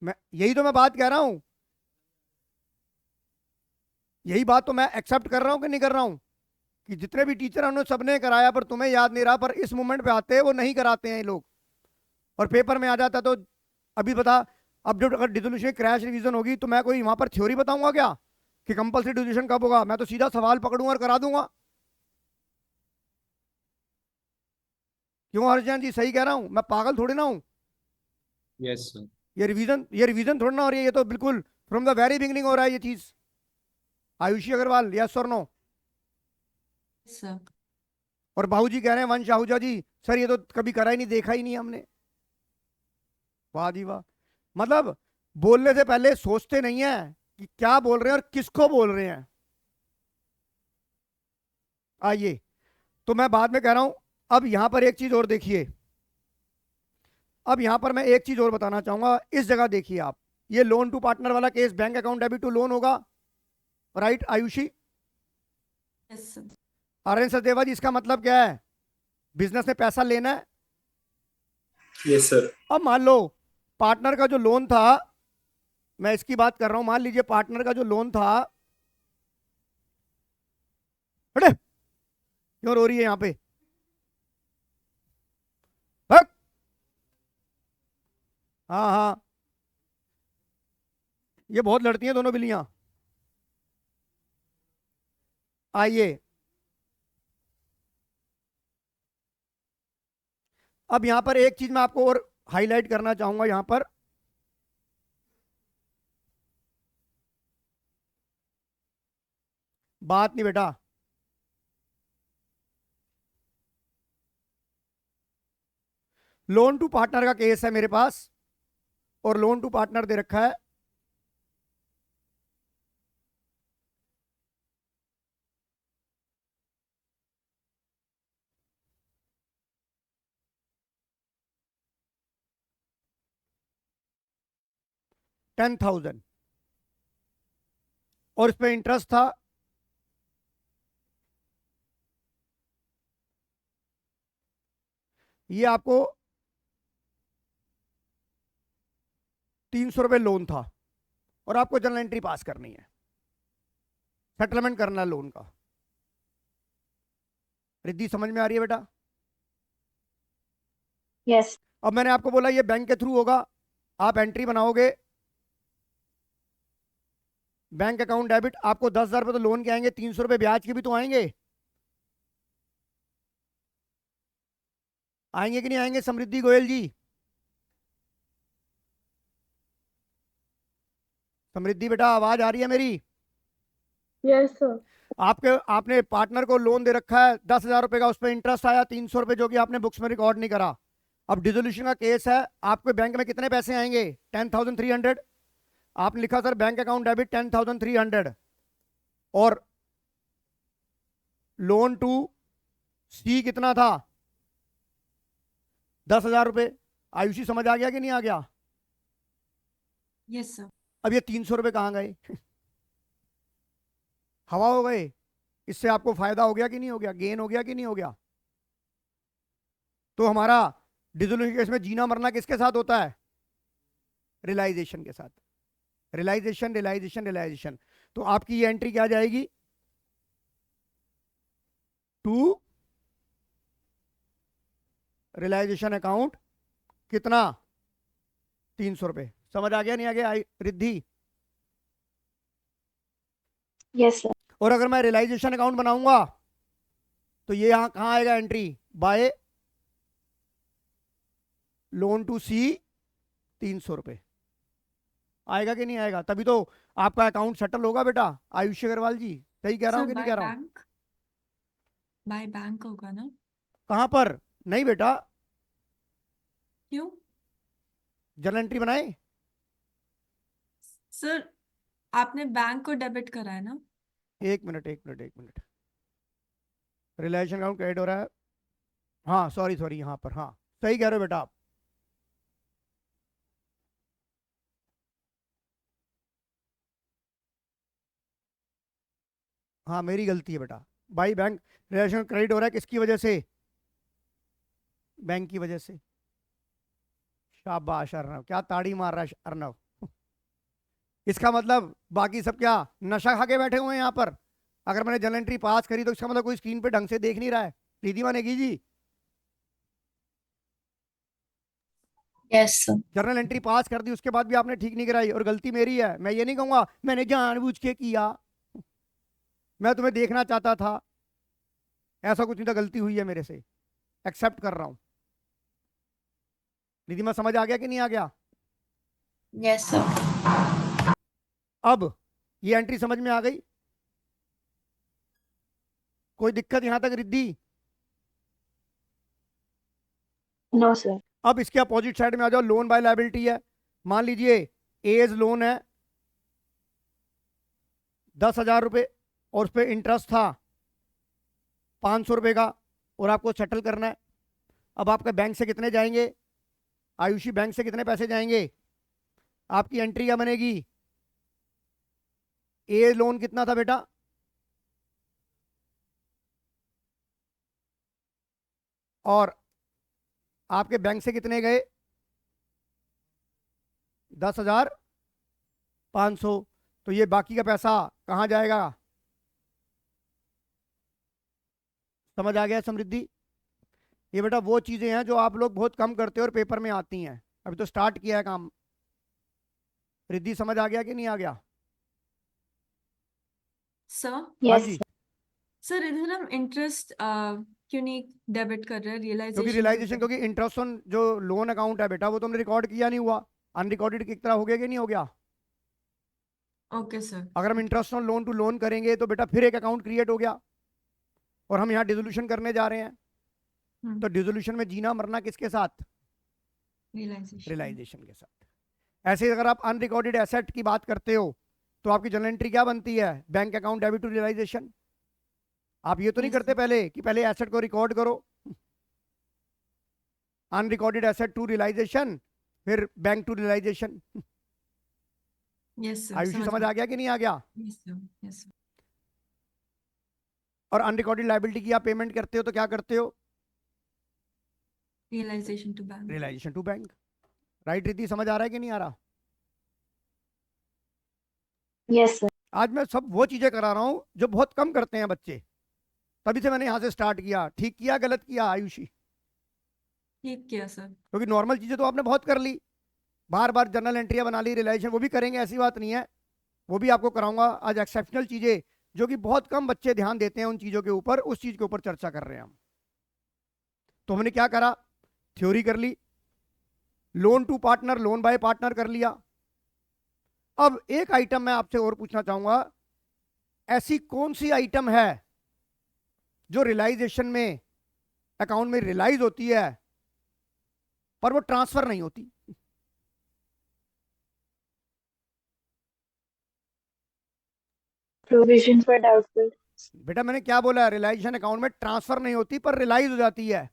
मैं यही तो मैं बात कह रहा हूं, यही बात तो मैं एक्सेप्ट कर रहा हूं कि नहीं कर रहा हूं कि जितने भी टीचर हैं उन्होंने सबने कराया पर तुम्हें याद नहीं रहा, पर इस मोमेंट पे आते हैं वो नहीं कराते हैं ये लोग, और पेपर में आ जाता तो अभी बता। अब जब अगर डिसोल्यूशन क्रैश रिवीजन होगी तो मैं कोई वहां पर थ्योरी बताऊंगा क्या कि कंपलसरी डिसोल्यूशन कब होगा? मैं तो सीधा सवाल पकड़ूंगा और करा दूंगा। क्यों हर्षजन जी सही कह रहा हूं? मैं पागल थोड़ी ना हूं। Yes, sir. ये रिवीजन थोड़ी ना हो रही है, ये तो बिल्कुल फ्रॉम द वेरी बिगिनिंग हो रहा है ये चीज। आयुषी अग्रवाल यस और नो? Yes, sir. और बाहू जी कह रहे हैं वंश आहूजा जी सर ये तो कभी करा ही नहीं, देखा ही नहीं हमने। वाह जी वाह, मतलब बोलने से पहले सोचते नहीं है कि क्या बोल रहे हैं और किसको बोल रहे हैं। आइए, तो मैं बाद में कह रहा हूं। अब यहां पर एक चीज और देखिए, अब यहां पर मैं एक चीज और बताना चाहूंगा। इस जगह देखिए आप, ये लोन टू पार्टनर वाला case bank account debit to loan होगा, right Ayushi? Yes, sir. Aryan Sachdeva ji इसका मतलब क्या है? बिजनेस में पैसा लेना है। Yes sir. अब मान लो पार्टनर का जो लोन था, मैं इसकी बात कर रहा हूं, मान लीजिए पार्टनर का जो लोन था, अरे क्यों रो रही है यहां पे? हट! हाँ हाँ, ये बहुत लड़ती हैं दोनों बिल्लियां। आइए, अब यहां पर एक चीज मैं आपको और हाईलाइट करना चाहूंगा। यहां पर बात नहीं बेटा। लोन टू पार्टनर का केस है मेरे पास और लोन टू पार्टनर दे रखा है $10,000 और इस पे इंटरेस्ट था ये आपको 300 रुपये लोन था और आपको जर्नल एंट्री पास करनी है, सेटलमेंट करना है लोन का। रिद्धि समझ में आ रही है बेटा? यस अब मैंने आपको बोला ये बैंक के थ्रू होगा, आप एंट्री बनाओगे, बैंक अकाउंट डेबिट, आपको 10,000 रुपये तो लोन के आएंगे, 300 रुपये ब्याज के भी तो आएंगे। आएंगे कि नहीं आएंगे समृद्धि गोयल जी? समृद्धि बेटा आवाज आ रही है मेरी? यस सर आपने पार्टनर को लोन दे रखा है 10,000 रुपए का, उस पर इंटरेस्ट आया 300 रुपए जो कि आपने बुक्स में रिकॉर्ड नहीं करा। अब डिसोल्यूशन का केस है, आपके बैंक में कितने पैसे आएंगे? 10,300। आपने लिखा सर बैंक अकाउंट डेबिट 10,300 और लोन टू सी कितना था? 10,000 रुपए। आयुषी समझ आ गया कि नहीं आ गया? Yes sir. अब ये 300 रुपए कहाँ गए? हवा हो गए। इससे आपको फायदा हो गया कि नहीं हो गया? गेन हो गया कि नहीं हो गया? तो हमारा डिसोल्यूशन केस में जीना मरना किसके साथ होता है? रियलाइजेशन के साथ। Realisation realisation realisation. तो आपकी ये एंट्री क्या जाएगी? टू रियलाइजेशन अकाउंट कितना? 300 रुपए। समझ आ गया नहीं आ गया रिद्धि? यस सर और अगर मैं रियलाइजेशन अकाउंट बनाऊंगा तो ये यहां कहां आएगा एंट्री? बाय लोन टू सी 300 रुपए। आएगा कि नहीं आएगा? तभी तो आपका अकाउंट सेटल होगा बेटा। आयुषी अग्रवाल जी सही कह रहा हूं सर कि नहीं बाय कह रहा हूं? बैंक, बाय बैंक होगा ना? कहां पर? नहीं बेटा, क्यों जर्नल एंट्री बनाए। सर? आपने बैंक को डेबिट करा है ना? एक मिनट एक मिनट एक मिनट। रियलाइजेशन अकाउंट क्रेडिट हो रहा है। हाँ सॉरी सॉरी, यहां पर हाँ सही कह रहे हो बेटा आप। हाँ मेरी गलती है बेटा। बाई बैंक रिलेशन क्रेडिट हो रहा है किसकी वजह से? बैंक की वजह से। शाबाश अर्नव, क्या ताड़ी मार रहा है अर्नव। इसका मतलब बाकी सब क्या नशा खा के बैठे हुए हैं यहाँ पर? अगर मैंने जर्नल एंट्री पास करी तो इसका मतलब कोई स्क्रीन पे ढंग से देख नहीं रहा है। रिद्धि मानेगी जी? Yes sir journal entry pass कर दी उसके बाद भी आपने ठीक नहीं कराई और गलती मेरी है। मैं ये नहीं कहूंगा मैंने जानबूझ के किया, मैं तुम्हें देखना चाहता था, ऐसा कुछ नहीं था, गलती हुई है मेरे से, एक्सेप्ट कर रहा हूं। निधि में समझ आ गया कि नहीं आ गया? यस सर अब ये एंट्री समझ में आ गई? कोई दिक्कत यहां तक रिद्धि? नो सर अब इसके अपोजिट साइड में आ जाओ। लोन बाय लायबिलिटी है। मान लीजिए एज लोन है 10,000 रुपए और उस पर इंटरेस्ट था 500 रुपए का और आपको सेटल करना है। अब आपके बैंक से कितने जाएंगे? आयुषी बैंक से कितने पैसे जाएंगे? आपकी एंट्री क्या बनेगी? ए लोन कितना था बेटा? और आपके बैंक से कितने गए? 10,500। तो ये बाकी का पैसा कहाँ जाएगा? समझ आ गया समृद्धि? ये बेटा वो चीजें हैं जो आप लोग बहुत कम करते हो और पेपर में आती हैं। अभी तो स्टार्ट किया है काम। रिद्धि समझ आ गया कि नहीं आ गया? सर हाँ यस जी। सर इधर हम इंटरेस्ट क्यों नहीं डेबिट कर रहे हैं? क्योंकि रियलाइजेशन रियलाइजेशन, क्योंकि इंटरेस्ट ऑन जो लोन अकाउंट है बेटा वो तुमने रिकॉर्ड किया नहीं हुआ, अनरिकॉर्डेड की तरह हो गया कि नहीं हो गया? Okay sir. अगर हम interest on loan to loan करेंगे तो बेटा फिर एक अकाउंट क्रिएट हो गया और हम यहाँ डिसोल्यूशन करने जा रहे हैं। तो डिसोल्यूशन में जीना मरना किसके साथ? रियलाइजेशन। रियलाइजेशन के साथ। ऐसे ही अगर आप अनरिकॉर्डेड एसेट की बात करते हो तो आपकी जर्नल एंट्री क्या बनती है? Bank account debit to realisation. आप ये तो नहीं Yes, करते sir. पहले कि पहले एसेट को रिकॉर्ड करो, अनरिकॉर्डेड एसेट टू रियलाइजेशन, फिर bank to realisation. Yes sir, Ayushi समझ आ गया कि नहीं आ गया? Yes sir, yes sir. और अनरिकॉर्डेड लायबिलिटी की आप पेमेंट करते हो तो क्या करते हो? Realisation to bank. Realisation to bank. Right Riddhi, समझ आ रहा है कि नहीं आ रहा? Yes sir. आज मैं सब वो चीजें करा रहा हूं जो बहुत कम करते हैं बच्चे, तभी से मैंने यहां से स्टार्ट किया। ठीक किया गलत किया आयुषी? ठीक किया सर। क्योंकि नॉर्मल चीजें तो आपने बहुत कर ली, बार बार जर्नल एंट्रियां बना ली, रियलाइजेशन वो भी करेंगे, ऐसी बात नहीं है, वो भी आपको कराऊंगा। आज एक्सेप्शनल चीजें जो कि बहुत कम बच्चे ध्यान देते हैं उन चीजों के ऊपर, उस चीज के ऊपर चर्चा कर रहे हैं हम। तो हमने क्या करा? थ्योरी कर ली, loan to partner, loan by partner कर लिया। अब एक आइटम मैं आपसे और पूछना चाहूंगा, ऐसी कौन सी आइटम है जो रियलाइजेशन में अकाउंट में रियलाइज होती है पर वो ट्रांसफर नहीं होती? Provision for doubtful. बेटा मैंने क्या बोला? रियलाइजेशन अकाउंट में ट्रांसफर नहीं होती पर रियलाइज हो जाती है।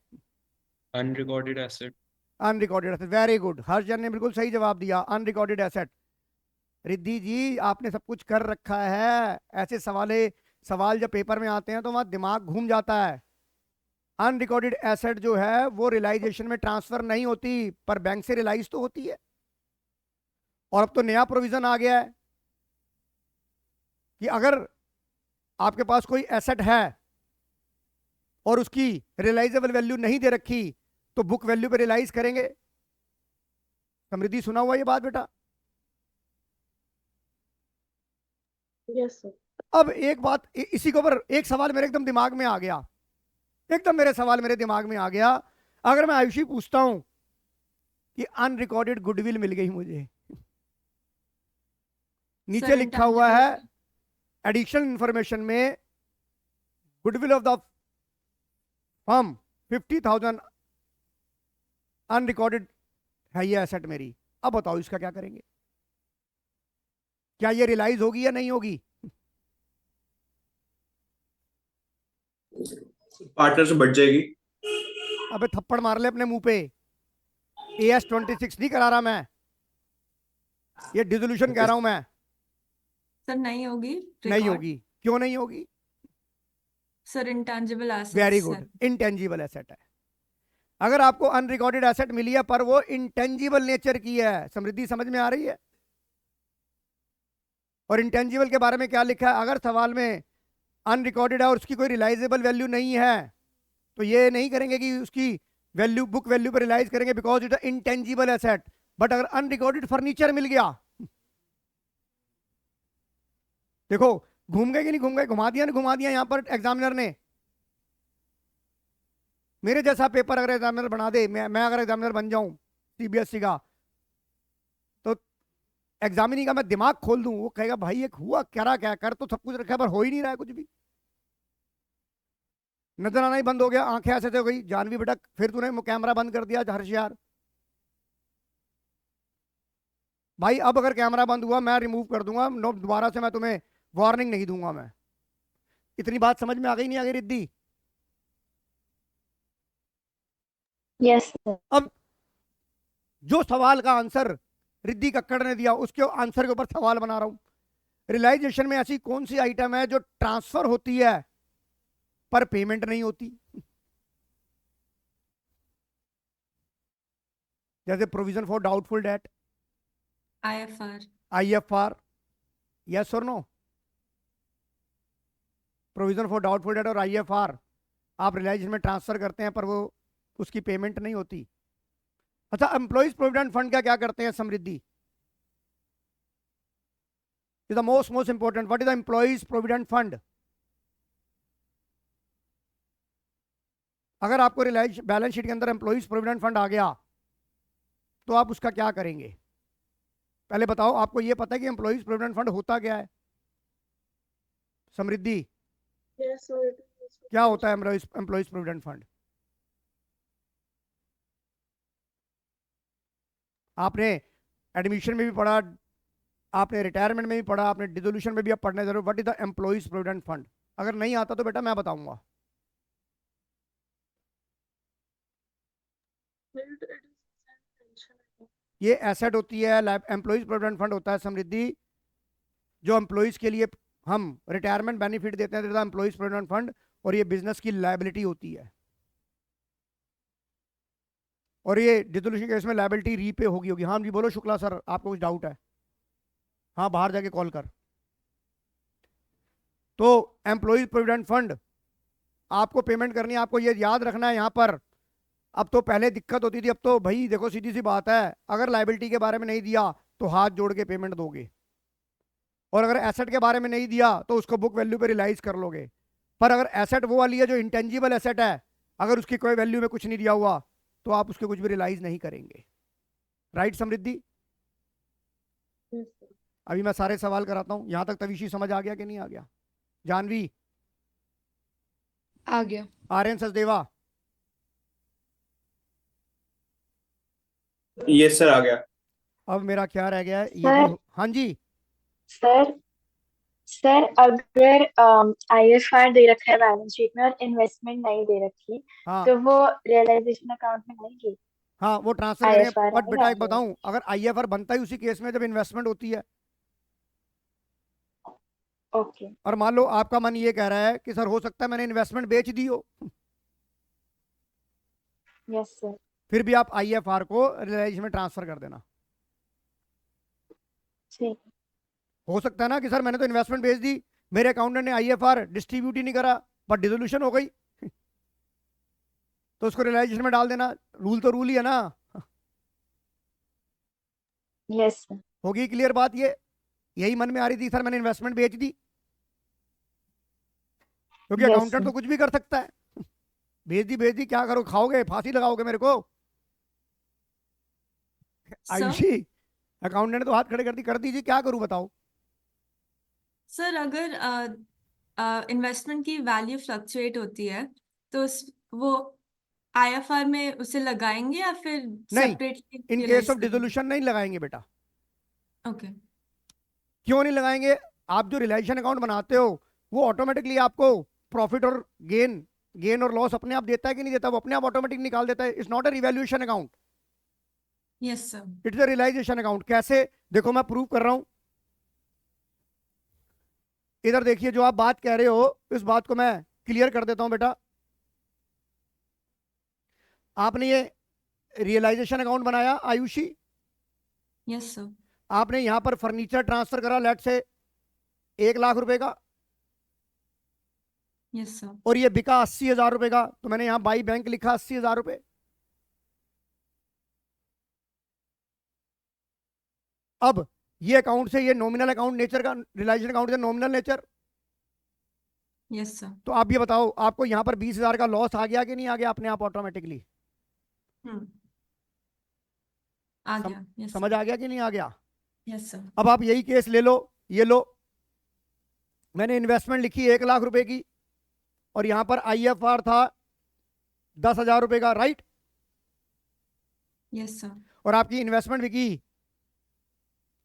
Unrecorded asset. Unrecorded asset, very good, Harshjan ने बिल्कुल सही जवाब दिया, अनरिकॉर्डेड एसेट। रिद्धि जी आपने सब कुछ कर रखा है, ऐसे सवाल जब पेपर में आते हैं तो वहां दिमाग घूम जाता है। अनरिकॉर्डेड एसेट जो है वो रियलाइजेशन में ट्रांसफर नहीं होती पर बैंक से रियलाइज तो होती है। और अब तो नया प्रोविजन आ गया है कि अगर आपके पास कोई एसेट है और उसकी रियलाइजेबल वैल्यू नहीं दे रखी तो बुक वैल्यू पे रियलाइज करेंगे। समृद्धि सुना हुआ ये बात बेटा? Yes sir. अब एक बात इसी के ऊपर एक सवाल मेरे एकदम दिमाग में आ गया, एकदम मेरे दिमाग में आ गया। अगर मैं आयुषी पूछता हूं कि अनरिकॉर्डेड गुडविल मिल गई मुझे, नीचे Sir, लिखा हुआ है intangible- एडिशनल इंफॉर्मेशन में goodwill of the firm 50,000 unrecorded है ये एसेट मेरी। अब बताओ इसका क्या करेंगे? क्या ये रियलाइज होगी या नहीं होगी? पार्टनर से बढ़ जाएगी। अबे थप्पड़ मार ले अपने मुंह पे। AS-26 नहीं करा रहा मैं, ये डिसोल्यूशन कह रहा हूं मैं। सर नहीं होगी। नहीं record। होगी, क्यों नहीं होगी? Sir intangible assets. Very good, intangible asset है। अगर आपको अनरिकॉर्डेड एसेट मिली है पर वो इंटेंजिबल नेचर की है, समृद्धि समझ में आ रही है? और इंटेंजिबल के बारे में क्या लिखा है? अगर सवाल में अनरिकॉर्डेड है और उसकी कोई रियलाइजेबल वैल्यू नहीं है तो ये नहीं करेंगे कि उसकी वैल्यू बुक वैल्यू पर रियलाइज करेंगे because it intangible asset. But अगर अनरिकॉर्डेड फर्नीचर मिल गया, देखो घूम गए कि नहीं घूम गए? घुमा दिया नहीं घुमा दिया? यहां पर एग्जामिनर ने मेरे जैसा पेपर अगर एग्जामिनर बना दे, मैं अगर एग्जामिनर बन जाऊं CBSE का, तो एग्जामिनी का मैं दिमाग खोल दूं, वो कहेगा भाई एक हुआ क्या कर तो सब कुछ रखा है पर हो ही नहीं रहा है कुछ भी। नजर आना ही बंद हो गया, आंखें ऐसे हो गई, जानवी बेटा फिर तूने कैमरा बंद कर दिया हर्ष यार। भाई अब अगर कैमरा बंद हुआ मैं रिमूव कर दूंगा, दोबारा से मैं तुम्हें वार्निंग नहीं दूंगा मैं। इतनी बात समझ में आ गई नहीं आ गई रिद्धि? Yes sir. अब जो सवाल का आंसर रिद्धि कक्कड़ ने दिया उसके आंसर के ऊपर सवाल बना रहा हूं। रियलाइजेशन में ऐसी कौन सी आइटम है जो ट्रांसफर होती है पर पेमेंट नहीं होती? जैसे provision for doubtful debt, IFR, yes और no? Provision for doubtful debt और IFR आप रियलाइजेशन में ट्रांसफर करते हैं पर वो उसकी पेमेंट नहीं होती। अच्छा, एम्प्लॉइज प्रोविडेंट फंड का क्या करते हैं Samriddhi? Is the most important, what is the employees provident fund? अगर आपको रिलायंस बैलेंस शीट के अंदर एम्प्लॉइज प्रोविडेंट फंड आ गया तो आप उसका क्या करेंगे? पहले बताओ, आपको ये पता है कि एम्प्लॉइज प्रोविडेंट फंड होता क्या है? समृद्धि, Yes, sir. क्या होता है एम्प्लॉइज प्रोविडेंट फंड? आपने एडमिशन में भी पढ़ा, आपने रिटायरमेंट में भी पढ़ा, आपने डिसोल्यूशन में भी अब पढ़ना जरूर। What is the employees provident fund? अगर नहीं आता तो बेटा मैं बताऊंगा। ये एसेट होती है, एम्प्लॉइज प्रोविडेंट फंड होता है समृद्धि, जो एम्प्लॉइज के लिए हम रिटायरमेंट बेनिफिट देते हैं, एम्प्लॉइज प्रोविडेंट फंड। और ये बिजनेस की लायबिलिटी होती है, और ये डिसोल्यूशन केस में लायबिलिटी रीपे होगी। हाँ जी बोलो शुक्ला सर, आपको कुछ डाउट है? हाँ बाहर जाके कॉल कर। तो एम्प्लॉइज प्रोविडेंट फंड आपको पेमेंट करनी है, आपको ये याद रखना है यहाँ पर। अब तो पहले दिक्कत होती थी, अब तो भाई देखो सीधी सी बात है, अगर लायबिलिटी के बारे में नहीं दिया तो हाथ जोड़ के पेमेंट दोगे, और अगर एसेट के बारे में नहीं दिया तो उसको बुक वैल्यू पे रियलाइज कर लोगे। पर अगर एसेट वो वाली है जो इंटेंजिबल एसेट है, अगर उसकी कोई वैल्यू में कुछ नहीं दिया हुआ तो आप उसके कुछ भी रियलाइज नहीं करेंगे। राइट समृद्धि? अभी मैं सारे सवाल कराता हूं, यहां तक तविशी समझ आ गया कि नहीं आ गया? जानवी, आ गया। आर्यन सचदेवा, यस सर, आ गया। अब मेरा क्या रह गया है ये सर। भी। हाँ जी, सर सर अगर IFR दे रखा है बैलेंस शीट में और इन्वेस्टमेंट नहीं दे रखी, हाँ तो वो रियलाइजेशन अकाउंट में आएगी? हाँ वो ट्रांसफर करेंगे। IFR बट बेटा एक आएगा? बताऊं, अगर आईएफआर बनता ही उसी केस में जब इन्वेस्टमेंट होती है, ओके। और मान लो आपका मन ये कह रहा है कि सर हो सकता है मैंने इन्वेस्टमेंट बेच दी हो, यस सर। फिर भी आप आईएफआर को रियलाइजेशन में ट्रांसफर कर देना। ठीक। हो सकता है ना कि सर मैंने तो इन्वेस्टमेंट बेच दी, मेरे अकाउंटेंट ने आईएफआर डिस्ट्रीब्यूट ही नहीं करा, बट डिसोल्यूशन हो गई, तो उसको रियलाइजेशन में डाल देना। रूल तो रूल ही है ना। Yes sir. होगी क्लियर बात? ये यही मन में आ रही थी सर मैंने इन्वेस्टमेंट बेच दी, क्योंकि Yes, अकाउंटेंट sir. तो कुछ भी कर सकता है। भेज दी क्या करो, खाओगे, फांसी लगाओगे मेरे को? सर आयुषी, अकाउंटेंट ने तो हाथ खड़े कर दीजिए, क्या करूं बताओ? सर अगर इन्वेस्टमेंट की वैल्यू फ्लक्चुएट होती है तो वो IFR में उसे लगाएंगे या फिर नहीं, separately in case of dissolution नहीं लगाएंगे बेटा। ओके। क्यों नहीं लगाएंगे? आप जो रियलाइजेशन अकाउंट बनाते हो वो ऑटोमेटिकली आपको प्रॉफिट और गेन और लॉस अपने आप देता है कि नहीं देता? वो अपने आप ऑटोमेटिक निकाल देता है। It's not a revaluation account, yes sir. It's a realisation account. कैसे? देखो मैं प्रूव कर रहा हूं, इधर देखिए, जो आप बात कह रहे हो इस बात को मैं क्लियर कर देता हूं बेटा। आपने ये रियलाइजेशन अकाउंट बनाया आयुषी, यस सर। आपने यहां पर फर्नीचर ट्रांसफर करा लेट से 1 लाख रुपए का, यस सर। और ये बिका 80,000 रुपए का, तो मैंने यहां बाई बैंक लिखा 80,000 रुपए। अब ये अकाउंट से, ये नॉमिनल अकाउंट नेचर का, रियलाइजेशन अकाउंट से नॉमिनल नेचर। Yes sir. तो आप ये बताओ, आपको यहां पर 20,000 का लॉस आ गया कि नहीं आ गया अपने आप ऑटोमेटिकली? आ गया। यस समझ आ गया कि नहीं आ गया? Yes sir. अब आप यही केस ले लो, ये लो, मैंने इन्वेस्टमेंट लिखी 1 लाख रुपए की, और यहां पर आईएफआर था 10,000 रुपए का, राइट? Yes sir. और आपकी इन्वेस्टमेंट बिकी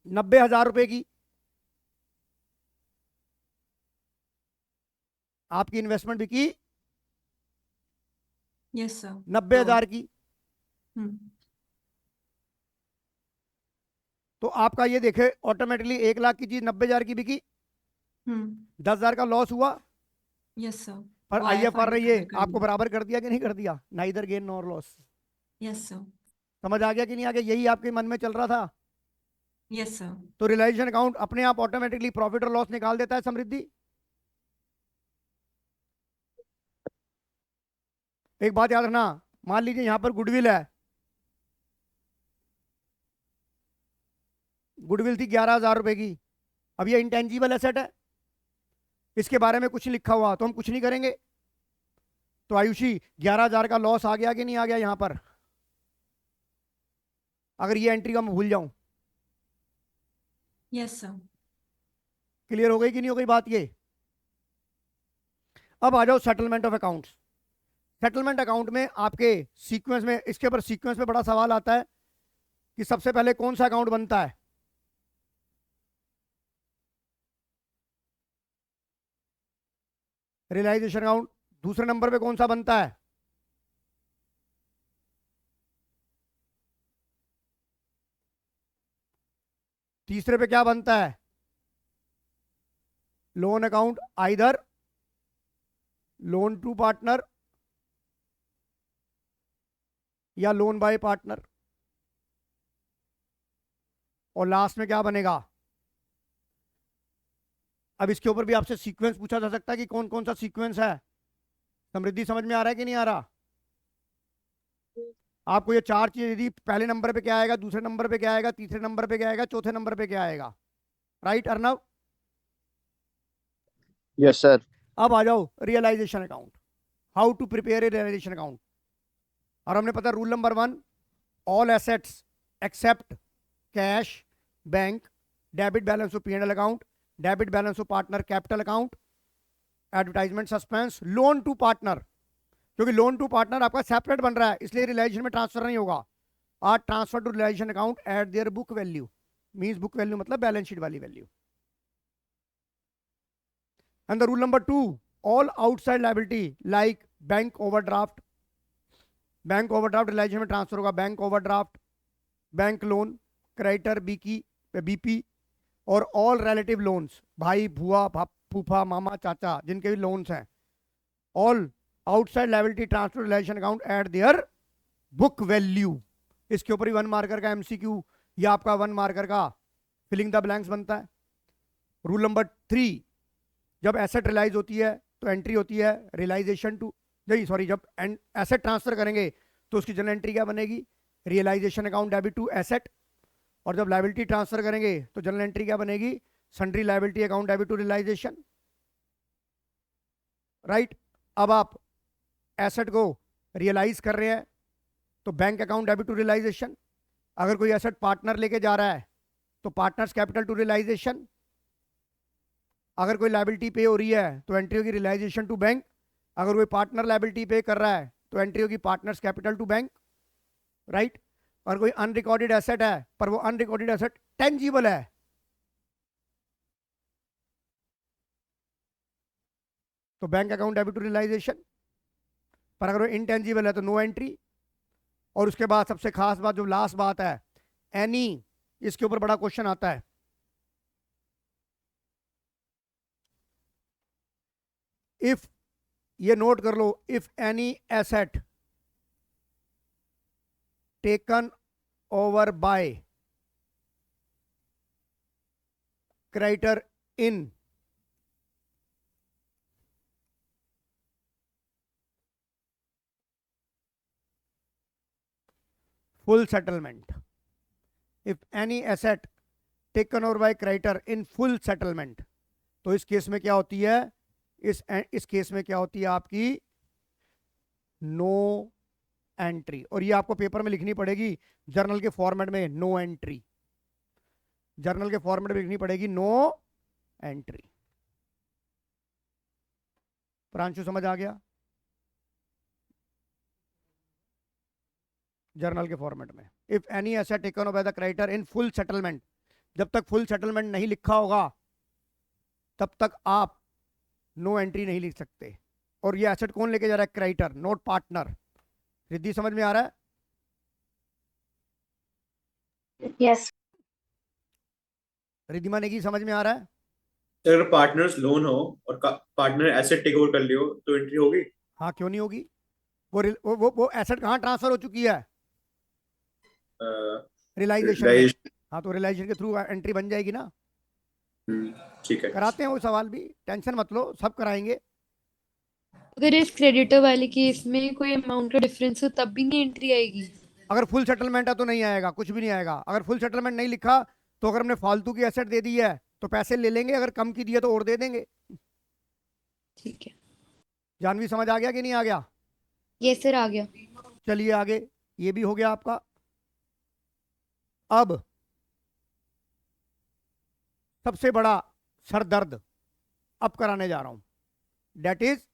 90,000 रुपए की। आपकी इन्वेस्टमेंट बिकी यस सर। 90,000 की। तो आपका ये देखे ऑटोमेटिकली 1 लाख की चीज 90,000 की बिकी, 10,000 का लॉस हुआ, यस सर। पर वो आईएफआर ने IFR ये cover कर आपको दिया। बराबर कर दिया कि नहीं कर दिया? Neither gain nor loss. Yes sir. समझ आ गया कि नहीं आ गया? यही आपके मन में चल रहा था। Yes sir. तो रियलाइजेशन अकाउंट अपने आप ऑटोमेटिकली प्रॉफिट और लॉस निकाल देता है समृद्धि। एक बात याद रखना, मान लीजिए यहां पर गुडविल है, गुडविल थी 11,000 रुपए की। अब ये इंटेंजिबल एसेट है, इसके बारे में कुछ नहीं लिखा हुआ, तो हम कुछ नहीं करेंगे। तो आयुषी 11,000 का लॉस आ गया कि नहीं आ गया यहां पर? अगर ये एंट्री का मैं भूल जाऊं, यस सर। क्लियर हो गई कि नहीं हो गई बात ये? अब आ जाओ settlement of accounts. Settlement account में आपके सीक्वेंस में, इसके ऊपर सीक्वेंस में बड़ा सवाल आता है कि सबसे पहले कौन सा अकाउंट बनता है? Realization account. दूसरे नंबर पे कौन सा बनता है? तीसरे पे क्या बनता है? Loan account, either loan to partner या लोन बाय पार्टनर। और लास्ट में क्या बनेगा? अब इसके ऊपर भी आपसे सीक्वेंस पूछा जा सकता है कि कौन कौन सा सीक्वेंस है। समृद्धि समझ में आ रहा है कि नहीं आ रहा? आपको ये चार चीज यदि पहले नंबर पे क्या आएगा, दूसरे नंबर पे क्या आएगा, तीसरे नंबर पे क्या आएगा, चौथे नंबर पे क्या आएगा, राइट अर्नव? Yes sir. अब आ जाओ realisation account, how to prepare a realisation account. और हमने पता rule number 1, all assets except cash, bank, debit balance of P&L account, debit balance of partner capital account, advertisement suspense, loan to partner. क्योंकि loan to partner आपका separate बन रहा है इसलिए realisation में ट्रांसफर नहीं होगा। Are transfer to realisation account at their book value, means book value मतलब बैलेंस शीट वाली value. And the rule number 2, all outside liability like bank overdraft, bank overdraft realisation में ट्रांसफर होगा। Bank overdraft, bank loan, creditor BP और all relative loans, भाई भुआ फूफा मामा चाचा जिनके भी लोन्स हैं, all outside liability transfer realisation account at their book value. इसके ऊपर ही 1 मार्कर का MCQ या आपका 1 मार्कर का फिलिंग द ब्लैंक्स बनता है। रूल नंबर 3, जब एसेट रियलाइज होती है तो एंट्री होती है रियलाइजेशन टू, नहीं सॉरी, जब एसेट ट्रांसफर करेंगे तो उसकी जनरल एंट्री क्या बनेगी? Realisation account debit to asset. और जब लायबिलिटी ट्रांसफर करेंगे तो जनरल एंट्री क्या बनेगी? Sundry liability account debit to realisation, right? अब आप एसेट को रियलाइज कर रहे हैं तो bank account debit to realisation. अगर कोई एसेट पार्टनर लेके जा रहा है तो पार्टनर्स कैपिटल टू रियलाइजेशन। अगर कोई लायबिलिटी पे हो रही है तो एंट्री होगी रियलाइजेशन टू बैंक। अगर कोई पार्टनर लायबिलिटी पे कर रहा है तो एंट्री होगी partners capital to bank, right? और कोई अनरिकॉर्डेड एसेट है पर वो अनरिकॉर्डेड एसेट टेंजिबल है तो bank account debit to realisation. पर अगर वो इनटेंजिबल है तो नो एंट्री। और उसके बाद सबसे खास बात, जो लास्ट बात है, एनी, इसके ऊपर बड़ा क्वेश्चन आता है। इफ, ये नोट कर लो, if any asset taken over by creditor in full settlement, if any asset taken over by creditor in full settlement, तो इस केस में क्या होती है? इस केस में क्या होती है आपकी? No entry. और ये आपको पेपर में लिखनी पड़ेगी जर्नल के फॉर्मेट में, नो एंट्री। जर्नल के फॉर्मेट में लिखनी पड़ेगी नो एंट्री। प्रांशु समझ आ गया? जर्नल के फॉर्मेट में, if any asset taken over by the creditor in full settlement, जब तक फुल सेटलमेंट नहीं लिखा होगा तब तक आप नो एंट्री नहीं लिख सकते। और ये एसेट कौन लेके जा रहा है? Creditor, not partner. रिद्धि समझ में आ रहा है? यस। रिद्धिमा नेगी समझ में आ रहा है? अगर पार्टनर्स लोन हो और पार्टनर एसेट टेक ओवर कर लियो तो एंट्री होगी? हाँ, क्यों नहीं होगी? वो एसेट कहाँ ट्रांसफर हो चुकी है? रियलाइजेशन में। रियलाइजेशन। हाँ, तो रियलाइजेशन के थ्रू एंट्री बन जाएगी ना। ठीक है। कराते हैं वो सवाल भी, टेंशन मत लो, सब कराएंगे। अगर इस क्रेडिटर वाले केस में कोई अमाउंट का डिफरेंस हो तब भी नहीं एंट्री आएगी? अगर फुल सेटलमेंट है तो नहीं आएगा, कुछ भी नहीं आएगा। अगर फुल सेटलमेंट नहीं लिखा तो अगर हमने फालतू की एसेट दे दी है तो पैसे ले लेंगे, अगर कम की दी है तो और दे देंगे। ठीक है। जानवी समझ आ गया कि नहीं आ गया? यस सर, आ गया। चलिए आगे, ये भी हो गया आपका। अब सबसे बड़ा सरदर्द अब कराने जा रहा हूं, डेट इज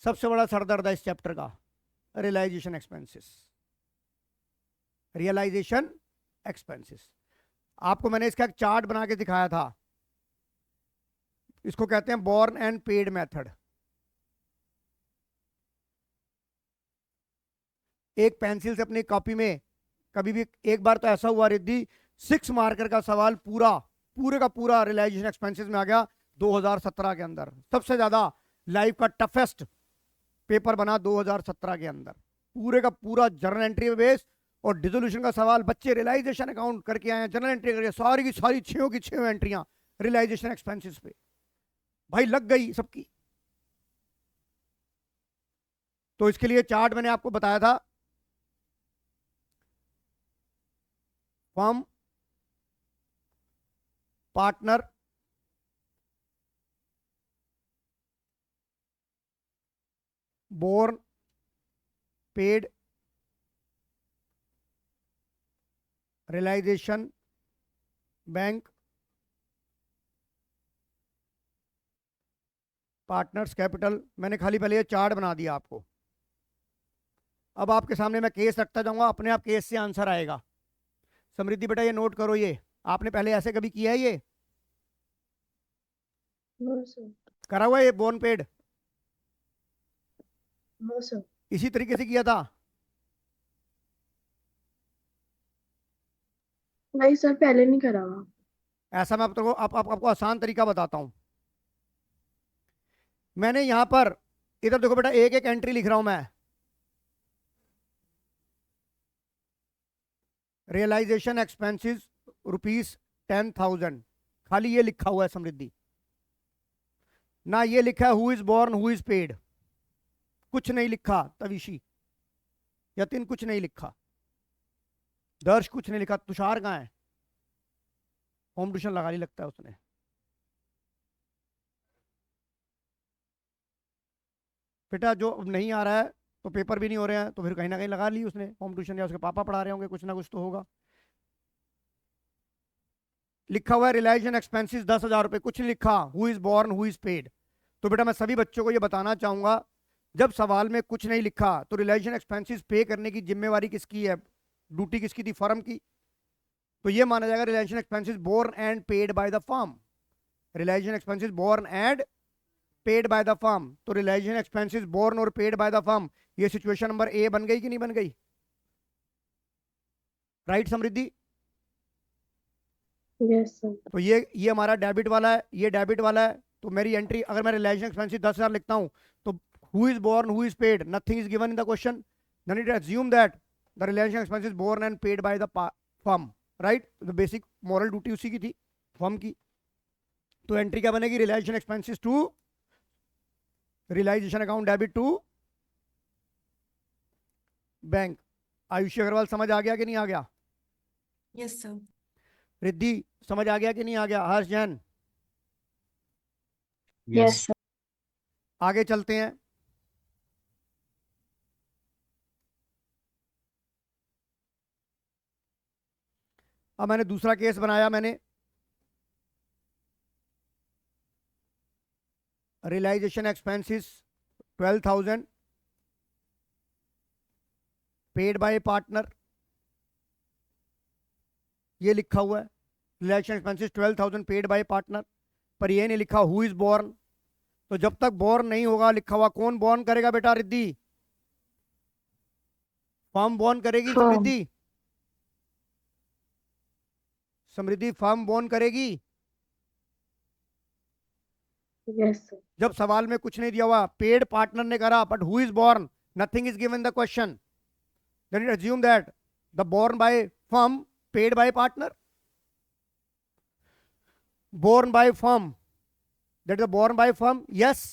सबसे बड़ा सरदर्द है इस चैप्टर का, रियलाइजेशन एक्सपेंसेस। रियलाइजेशन एक्सपेंसेस आपको मैंने इसका एक चार्ट बना के दिखाया था, इसको कहते हैं बोर्न एंड पेड मेथड। एक पेंसिल से अपनी कॉपी में कभी भी, एक बार तो ऐसा हुआ रिद्धि 6 मार्कर का सवाल पूरे का पूरा रियलाइजेशन एक्सपेंसेस में आ गया 2017 के अंदर। सबसे ज्यादा लाइफ का टफेस्ट पेपर बना 2017 के अंदर, पूरे का पूरा जर्नल एंट्री बेस और डिसोल्यूशन का सवाल। बच्चे रियलाइजेशन अकाउंट करके आए हैं, जर्नल एंट्री करके, सारी की सारी 6 की 6 एंट्रियां रियलाइजेशन एक्सपेंसेस पे भाई लग गई सबकी। तो इसके लिए चार्ट मैंने आपको बताया था, firm, partner, borne, paid, realisation, bank, partners capital. मैंने खाली पहले ये चार्ट बना दिया आपको। अब आपके सामने मैं केस रखता जाऊंगा, अपने आप केस से आंसर आएगा। समृद्धि बेटा ये नोट करो, ये आपने पहले ऐसे कभी किया है? ये नो सर, करा हुआ है ये बोर्न पेड? No sir. इसी तरीके से किया था? नहीं सर, पहले नहीं करा हुआ। ऐसा मैं आपको आसान तरीका बताता हूं। मैंने यहां पर, इधर देखो बेटा, एक एक एंट्री लिख रहा हूं मैं। रियलाइजेशन एक्सपेंसेस ₹10,000, खाली ये लिखा हुआ है समृद्धि, ना ये लिखा है who is borne who is paid, कुछ नहीं लिखा। तविशी, यतिन कुछ नहीं लिखा, दर्श कुछ नहीं लिखा। तुषार कहाँ है? होम ट्यूशन लगा ली लगता है उसने। बेटा जो अब नहीं आ रहा है तो पेपर भी नहीं हो रहे हैं, तो फिर कहीं ना कहीं लगा ली उसने होम ट्यूशन, या उसके पापा पढ़ा रहे होंगे, कुछ ना कुछ तो होगा। लिखा हुआ है रियलाइजेशन एक्सपेंसेस 10,000 रुपए, कुछ नहीं लिखा who is borne who is paid. तो बेटा मैं सभी बच्चों को ये बताना चाहूंगा, जब सवाल में कुछ नहीं लिखा तो रियलाइजेशन एक्सपेंसेस पे करने की जिम्मेवारी किसकी है, ड्यूटी किसकी थी? फर्म की। तो ये माना जाएगा realisation expenses borne and paid by the firm. Realisation expenses borne and paid by the firm. तो रियलाइजेशन एक्सपेंसेस बोर्न और पेड बाय द फर्म, ये सिचुएशन नंबर ए बन गई कि नहीं बन गई? राइट समृद्धि? Yes sir. तो ये हमारा डेबिट वाला है, ये डेबिट वाला है। तो मेरी एंट्री, अगर मैं रियलाइजेशन एक्सपेंसेस 10,000 लिखता हूं तो who is borne who is paid, nothing is given in the question, then it assume that the realisation expenses borne and paid by the firm, right? The basic moral duty उसी की थी, firm की। तो entry क्या बनेगी? Realisation expenses to realisation account debit to bank. Ayushi Agarwal समझ आ गया कि नहीं आ गया? Yes sir. रिद्धि समझ आ गया कि नहीं आ गया? Harsh Jain yes sir. आगे चलते हैं। अब मैंने दूसरा केस बनाया, मैंने realisation expenses 12,000 paid by partner, ये लिखा हुआ है realisation expenses 12,000 paid by partner, पर ये नहीं लिखा हु इज बोर्न। तो जब तक बोर्न नहीं होगा लिखा हुआ, कौन बोर्न करेगा बेटा? रिद्धि, फर्म बोर्न करेगी फर्म। समृद्धि? समृद्धि फर्म बोर्न करेगी? Yes sir. जब सवाल में कुछ नहीं दिया हुआ, पेड पार्टनर ने करा, but who is borne, nothing is given the question, then it assume that the born by firm paid by partner, born by firm, that is born by firm, yes,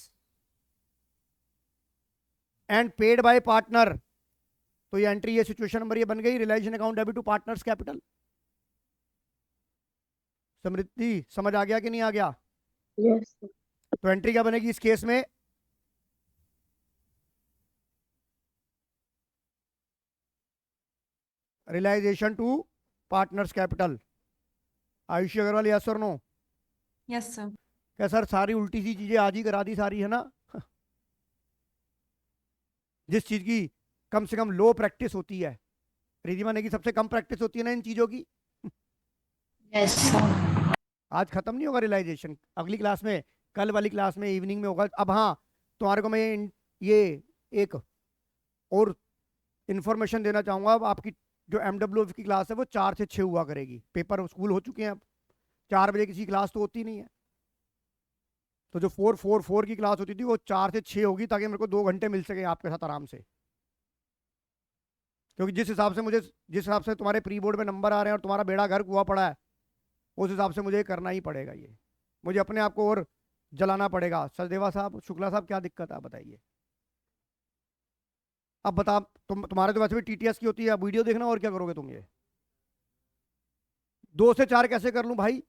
and paid by partner। तो ये entry, ये situation number ये बन गई, realisation account debit to partners capital. Samriddhi समझ आ गया कि नहीं आ गया? Yes sir. तो एंट्री क्या बनेगी इस केस में? Realisation to partners capital. Ayushi Agarwal, yes और नो? Yes sir. क्या सर सारी उल्टी सी चीजें आज ही करा दी सारी, है ना? जिस चीज की कम से कम लो प्रैक्टिस होती है, रिधिमा ने की सबसे कम प्रैक्टिस होती है ना इन चीजों की। Yes sir. आज खत्म नहीं होगा रियलाइजेशन, अगली क्लास में, कल वाली क्लास में इवनिंग में होगा। अब हाँ, तुम्हारे को मैं ये एक और इंफॉर्मेशन देना चाहूंगा। अब आपकी जो MWF की क्लास है वो 4 से 6 हुआ करेगी। पेपर स्कूल हो चुके हैं, अब 4 बजे किसी क्लास तो होती नहीं है। तो जो 4 की क्लास होती थी वो 4 से 6 होगी, ताकि मेरे को 2 घंटे मिल सके आपके साथ आराम से। क्योंकि जिस हिसाब से तुम्हारे प्री बोर्ड में नंबर आ रहे हैं और तुम्हारा बेड़ा गर्क हुआ पड़ा है, उस हिसाब से मुझे करना ही पड़ेगा। ये मुझे अपने आप को और जलाना पड़ेगा। सचदेवा साहब, शुक्ला साहब, क्या दिक्कत है आप बताइए। अब बता, तुम्हारे तो वैसे भी TTS की होती है, अब वीडियो देखना, और क्या करोगे तुम। ये 2 से 4 कैसे कर लूं भाई?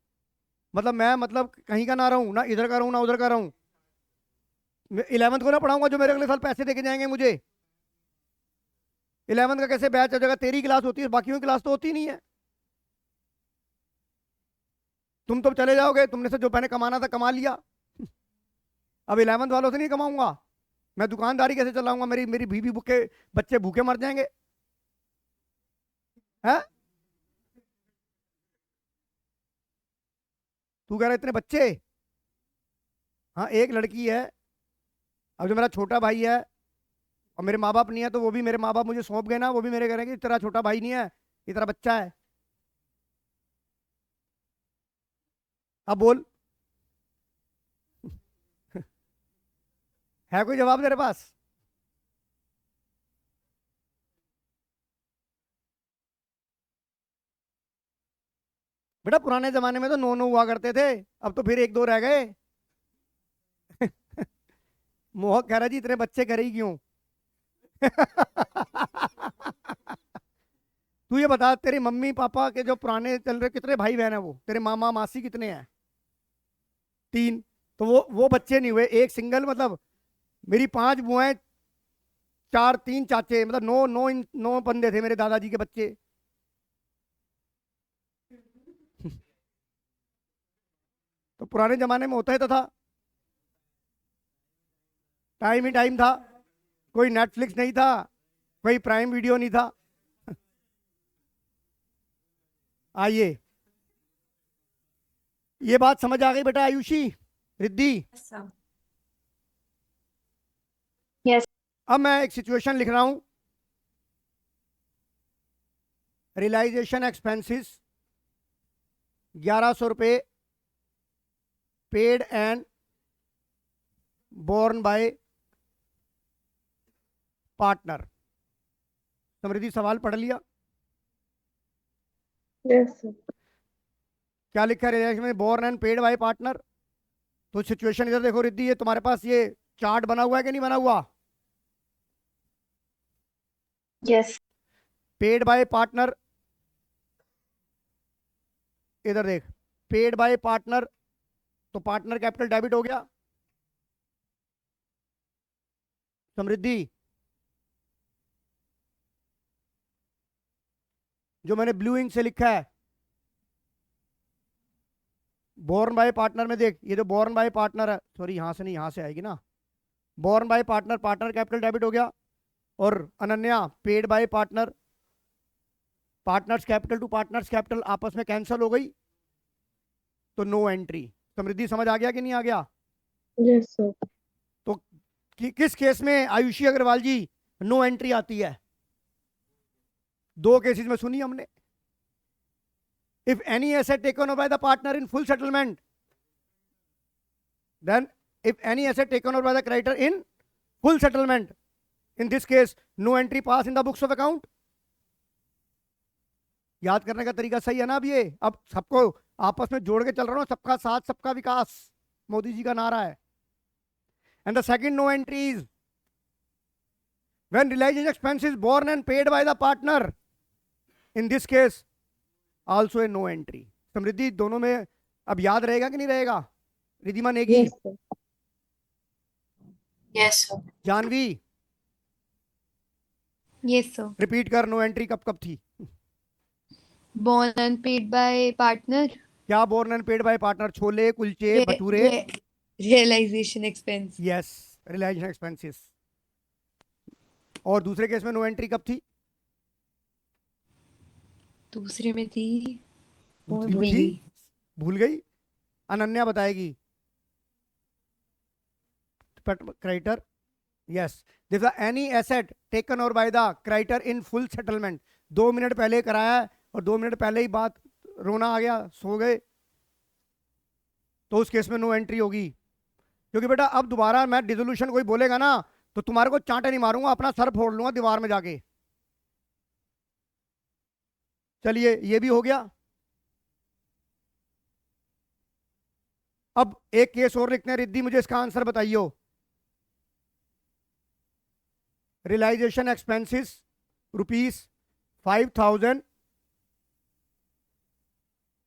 मतलब मैं कहीं का ना रहूं, ना इधर का रहूं ना उधर का रहूं। 11th को ना पढ़ाऊंगा जो मेरे अगले साल पैसे देके जाएंगे मुझे। 11th का कैसे बैच हो जाएगा? तेरी क्लास होती है, बाकियों की क्लास तो होती नहीं है। तुम तो चले जाओगे, तुमने से जो मैंने कमाना था कमा लिया। अब 11th वालों से नहीं कमाऊंगा मैं। दुकानदारी कैसे चलाऊंगा? मेरी मेरी बीवी भूखे, बच्चे भूखे मर जाएंगे, हैं? तू कह रहा है इतने बच्चे? हाँ, एक लड़की है। अब जो मेरा छोटा भाई है, और मेरे माँ बाप नहीं है, तो वो भी मेरे माँ बाप मुझे सौंप गए ना, वो भी मेरे कह रहे हैं कि तेरा छोटा भाई नहीं है, ये तेरा बच्चा है। अब बोल, है कोई जवाब तेरे पास? बेटा पुराने जमाने में तो 9 हुआ करते थे, अब तो फिर 1-2 रह गए। मोहक कह रहा जी इतने बच्चे करे ही क्यों? तू ये बता, तेरे मम्मी पापा के जो पुराने चल रहे, कितने भाई बहन है वो? तेरे मामा मासी कितने हैं? 3। तो वो बच्चे नहीं हुए, एक सिंगल। मतलब मेरी 5 बुआएं, 3 चाचे, मतलब 9 बंदे थे मेरे दादाजी के बच्चे। तो पुराने जमाने में होता ही तो था, टाइम ही टाइम था। कोई नेटफ्लिक्स नहीं था, कोई प्राइम वीडियो नहीं था। आइए, ये बात समझ आ गई बेटा? Ayushi, Riddhi, yes sir. Yes. अब मैं एक सिचुएशन लिख रहा हूं। रियलाइजेशन एक्सपेंसेस 1100 रुपये paid and borne by partner. Samriddhi, सवाल पढ़ लिया? Yes sir. क्या लिखा है रियलाइजेशन में? Borne and paid by partner. तो सिचुएशन इधर देखो रिद्धि, ये तुम्हारे पास ये चार्ट बना हुआ है कि नहीं बना हुआ? यस। पेड बाय पार्टनर, इधर देख, पेड बाय पार्टनर, तो पार्टनर कैपिटल डेबिट हो गया। समृद्धि, जो मैंने ब्लू इंक से लिखा है, बोर्न बाय पार्टनर में देख, ये जो बोर्न बाय पार्टनर है, सॉरी यहां से नहीं, यहां से आएगी ना। Borne by partner, partner capital debit हो गया। और Ananya, paid by partner, partners capital to partners capital आपस में कैंसिल हो गई, तो नो एंट्री। समृद्धि, समझ आ गया कि नहीं आ गया? Yes sir. तो किस केस में आयुषी अग्रवाल जी नो एंट्री आती है? 2 केसेस में सुनी हमने। If any asset taken over by the partner in full settlement, then if any asset taken over by the creditor in full settlement, in this case no entry pass in the books of account. याद करने का तरीका सही है ना? अब ये, अब सबको आपस में जोड़ के चल रहा हूं, सबका साथ सबका विकास मोदी जी का नारा है। And the second no entry is when realization expense is borne and paid by the partner. In this case, also a no entry. समृद्धि, दोनों में अब याद रहेगा कि नहीं रहेगा? Ridhima Negi, yes sir. Yes sir. Janvi, yes sir. Repeat कर, नो एंट्री कब कब थी? born and paid by partner. क्या born and paid by partner? Chole, kulche, Re- bhature. re- realization expense. Yes, reliance expenses. और दूसरे केस में नो एंट्री कब थी? दूसरे में थी, वो दूसरी में भूल थी? गई। भूल गई? अनन्या बताएगी। Creditor, yes, this any asset taken और by the creditor in full settlement. 2 minute पहले कराया है और 2 मिनट पहले ही बात रोना आ गया, सो गए, तो उस केस में नो एंट्री होगी। क्योंकि बेटा अब दोबारा मैं डिसोल्यूशन कोई बोलेगा ना तो तुम्हारे को चांटे नहीं मारूंगा, अपना सर फोड़ लूंगा दीवार में जाके। चलिए, ये भी हो गया। अब एक केस और लिखते हैं। रिद्धि, मुझे इसका आंसर बताइयो। Realisation expenses ₹5,000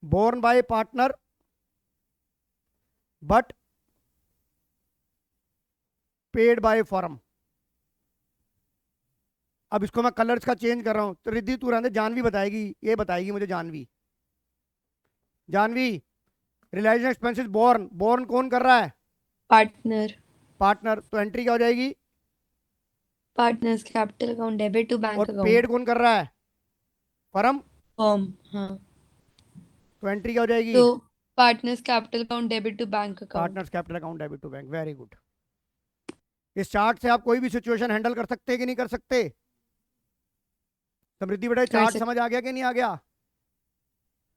borne by partner but paid by firm। अब इसको मैं कलर्स का चेंज कर रहा हूं। तो रिद्धि तू रहने, जानवी बताएगी, ये बताएगी मुझे Janvi. Janvi, realization expenses born कौन कर रहा है? पार्टनर। पार्टनर। तो एंट्री क्या हो जाएगी? Partners capital account debit to bank और अकाउंट। पेड कौन कर रहा है? फर्म। फर्म, हाँ। तो एंट्री क्या हो जाएगी? तो partners capital account debit to bank account. Partners capital account debit to bank. Very good. इस चार्ट से आप कोई भी सिचुएशन हैंडल कर सकते हैं कि नहीं कर सकते? समृद्धि बेटा, चार्ट समझ आ गया कि नहीं आ गया?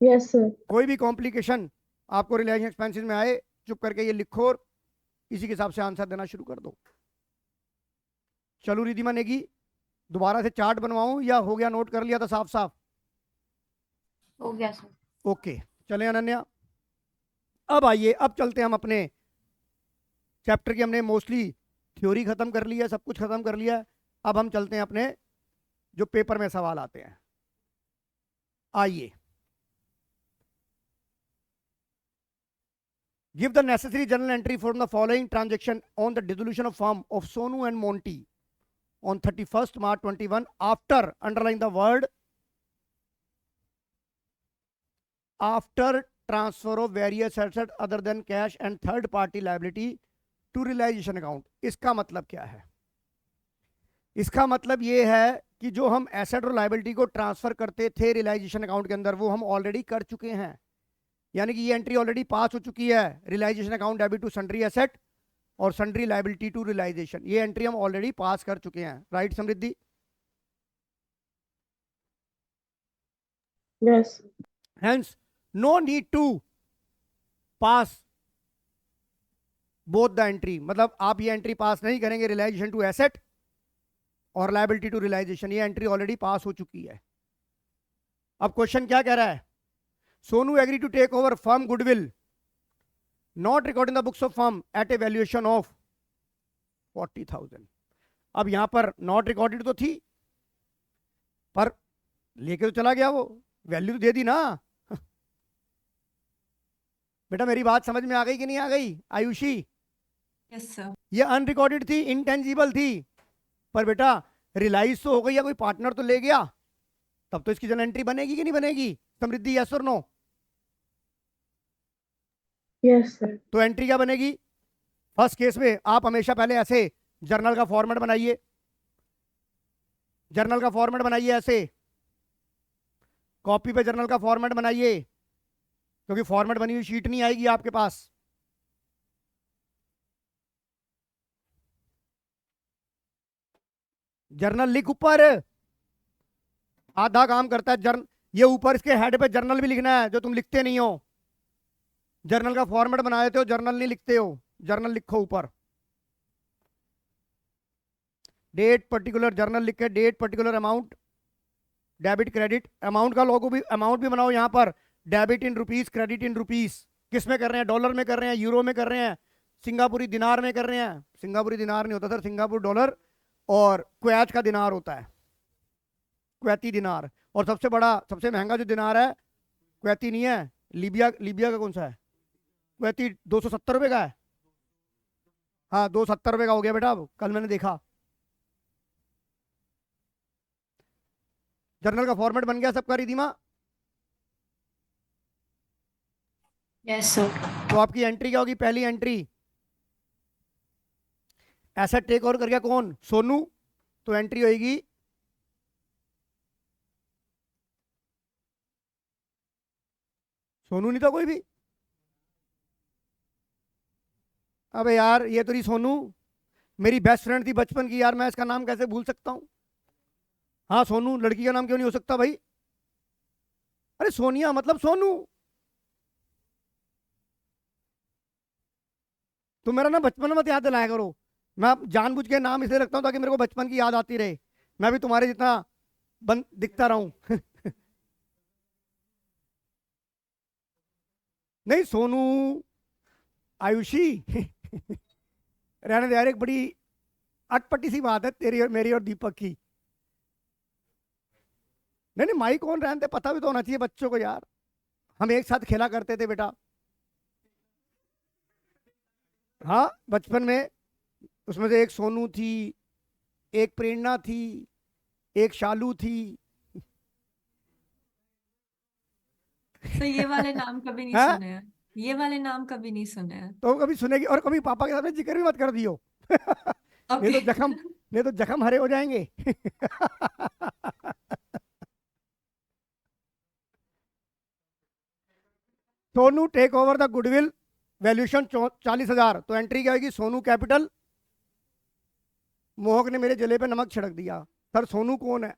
Yes sir. कोई भी कॉम्प्लिकेशन आपको रिलेशन एक्सपेंसेस में आए, चुप करके ये लिखो और इसी के हिसाब से आंसर देना शुरू कर दो। चलो रिधिमा नेगी, दोबारा से चार्ट बनवाऊं या हो गया? नोट कर लिया था साफ साफ? हो गया सर। ओके, चले अनन्या। अब आइए, अब चलते हैं हम अपने चैप्टर की। हमने मोस्टली थ्योरी खत्म कर ली है, सब कुछ खत्म कर लिया है। अब हम चलते हैं अपने जो पेपर में सवाल आते हैं। आइए, give the necessary journal entry for the following transaction on the dissolution of firm of Sonu and Monty on 31st March 21 after, underline the word, after transfer of various assets other than cash and third party liability to realization account। इसका मतलब क्या है? इसका मतलब ये है कि जो हम एसेट और लाइबिलिटी को ट्रांसफर करते थे रियलाइजेशन अकाउंट के अंदर, वो हम ऑलरेडी कर चुके हैं। यानी कि ये एंट्री ऑलरेडी पास हो चुकी है। Realization account debit to sundry asset और सन्ड्री लाइबिलिटी टू रियलाइजेशन, ये एंट्री हम ऑलरेडी पास कर चुके हैं। Right Samriddhi? Yes. Hence no need to pass both the entry. मतलब आप ये एंट्री पास नहीं करेंगे, रियलाइजेशन टू एसेट और लाइबिलिटी टू रियलाइजेशन, ये एंट्री ऑलरेडी पास हो चुकी है। अब क्वेश्चन क्या कह रहा है? Sonu agree to take over firm goodwill not record in the books of firm at a valuation of 40,000। अब यहां पर नॉट रिकॉर्डेड तो थी, पर लेके तो चला गया, वो वैल्यू तो दे दी ना। बेटा मेरी बात समझ में आ गई कि नहीं आ गई आयुषी? Yes sir. ये अनरिकॉर्डेड थी, इंटेंजिबल थी, पर बेटा रियलाइज तो हो गई, या कोई पार्टनर तो ले गया, तब तो इसकी जर्नल एंट्री बनेगी कि नहीं बनेगी? समृद्धि, यस और नो? Yes sir. तो एंट्री क्या बनेगी? फर्स्ट केस में आप हमेशा पहले ऐसे जर्नल का फॉर्मेट बनाइए। जर्नल का फॉर्मेट बनाइए ऐसे, कॉपी पे जर्नल का फॉर्मेट बनाइए, क्योंकि फॉर्मेट बनी हुई शीट नहीं आएगी आपके पास। जर्नल लिख ऊपर, आधा काम करता है जर्नल। ये ऊपर इसके हेड पे जर्नल भी लिखना है, जो तुम लिखते नहीं हो। जर्नल का फॉर्मेट बना देते हो, जर्नल नहीं लिखते हो। जर्नल लिखो ऊपर, डेट पर्टिकुलर जर्नल लिख के, date particular amount, debit credit, amount का लोगो भी, अमाउंट भी बनाओ यहाँ पर, debit in rupees, credit in rupees. किस में कर रहे हैं? डॉलर में कर रहे हैं, यूरो में कर रहे हैं, सिंगापुरी दिनार में कर रहे हैं। सिंगापुरी दिनार नहीं होता सर, सिंगापुर डॉलर और कुवैत का दिनार होता है, कुवैती दिनार। और सबसे बड़ा, सबसे महंगा जो दिनार है कुवैती नहीं है, लीबिया, लीबिया का कौन सा है? कुवैती 270 रुपये का है। हाँ 270 रुपये का हो गया बेटा, अब कल मैंने देखा। जर्नल का फॉर्मेट बन गया सबका रिधिमा? Yes, sir. तो आपकी एंट्री क्या होगी? पहली एंट्री, एसेट टेक ओवर कर गया कौन? सोनू। तो एंट्री होगी सोनू, नहीं था कोई भी। अबे यार ये तो नहीं सोनू, मेरी बेस्ट फ्रेंड थी बचपन की यार, मैं इसका नाम कैसे भूल सकता हूँ? हाँ सोनू, लड़की का नाम क्यों नहीं हो सकता भाई? अरे सोनिया मतलब सोनू। तुम मेरा ना बचपन में मत याद दिलाया करो। मैं जानबूझ के नाम इसलिए रखता हूँ ताकि मेरे को बचपन की याद आती रहे, मैं भी तुम्हारे जितना दिखता रहूं। नहीं सोनू, आयुषी। रहने दे यार, एक बड़ी अटपटी सी बात है तेरी और मेरी और दीपक की। नहीं नहीं, माई कौन, रहने दे, पता भी तो होना चाहिए बच्चों को यार, हम एक साथ खेला करते थे बेटा। हाँ बचपन में, उसमें से एक सोनू थी, एक प्रेरणा थी, एक शालू थी। तो ये वाले नाम कभी नहीं हाँ सुने हैं, ये वाले नाम कभी नहीं सुने हैं। तो कभी सुनेगी, और कभी पापा के सामने जिक्र भी मत कर दियो। नहीं ओके। तो जख्म, नहीं तो जख्म हरे हो जाएंगे। Sonu take over the goodwill, valuation 40,000। तो एंट्री क्या होगी? सोनू कैपिटल। मोहक ने मेरे जले पे नमक छिड़क दिया। सर सोनू कौन है?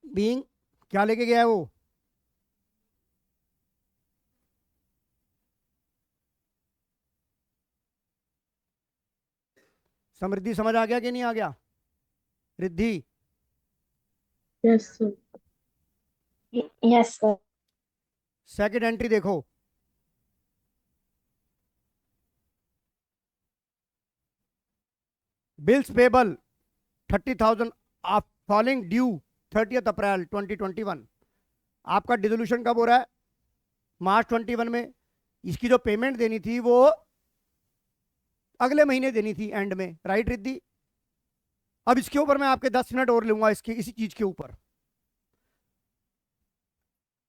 बीइंग, क्या लेके गया है वो? समृद्धि समझ आ गया कि नहीं आ गया? Riddhi, Yes, sir. Yes, sir. Second entry देखो, bills payable 30,000 of falling due 30 April 2021। आपका डिसोल्यूशन कब हो रहा है? मार्च 21 में। इसकी जो पेमेंट देनी थी वो अगले महीने देनी थी एंड में, राइट रिद्धि? अब इसके ऊपर मैं आपके 10 मिनट और लूंगा, इसके इसी चीज के ऊपर।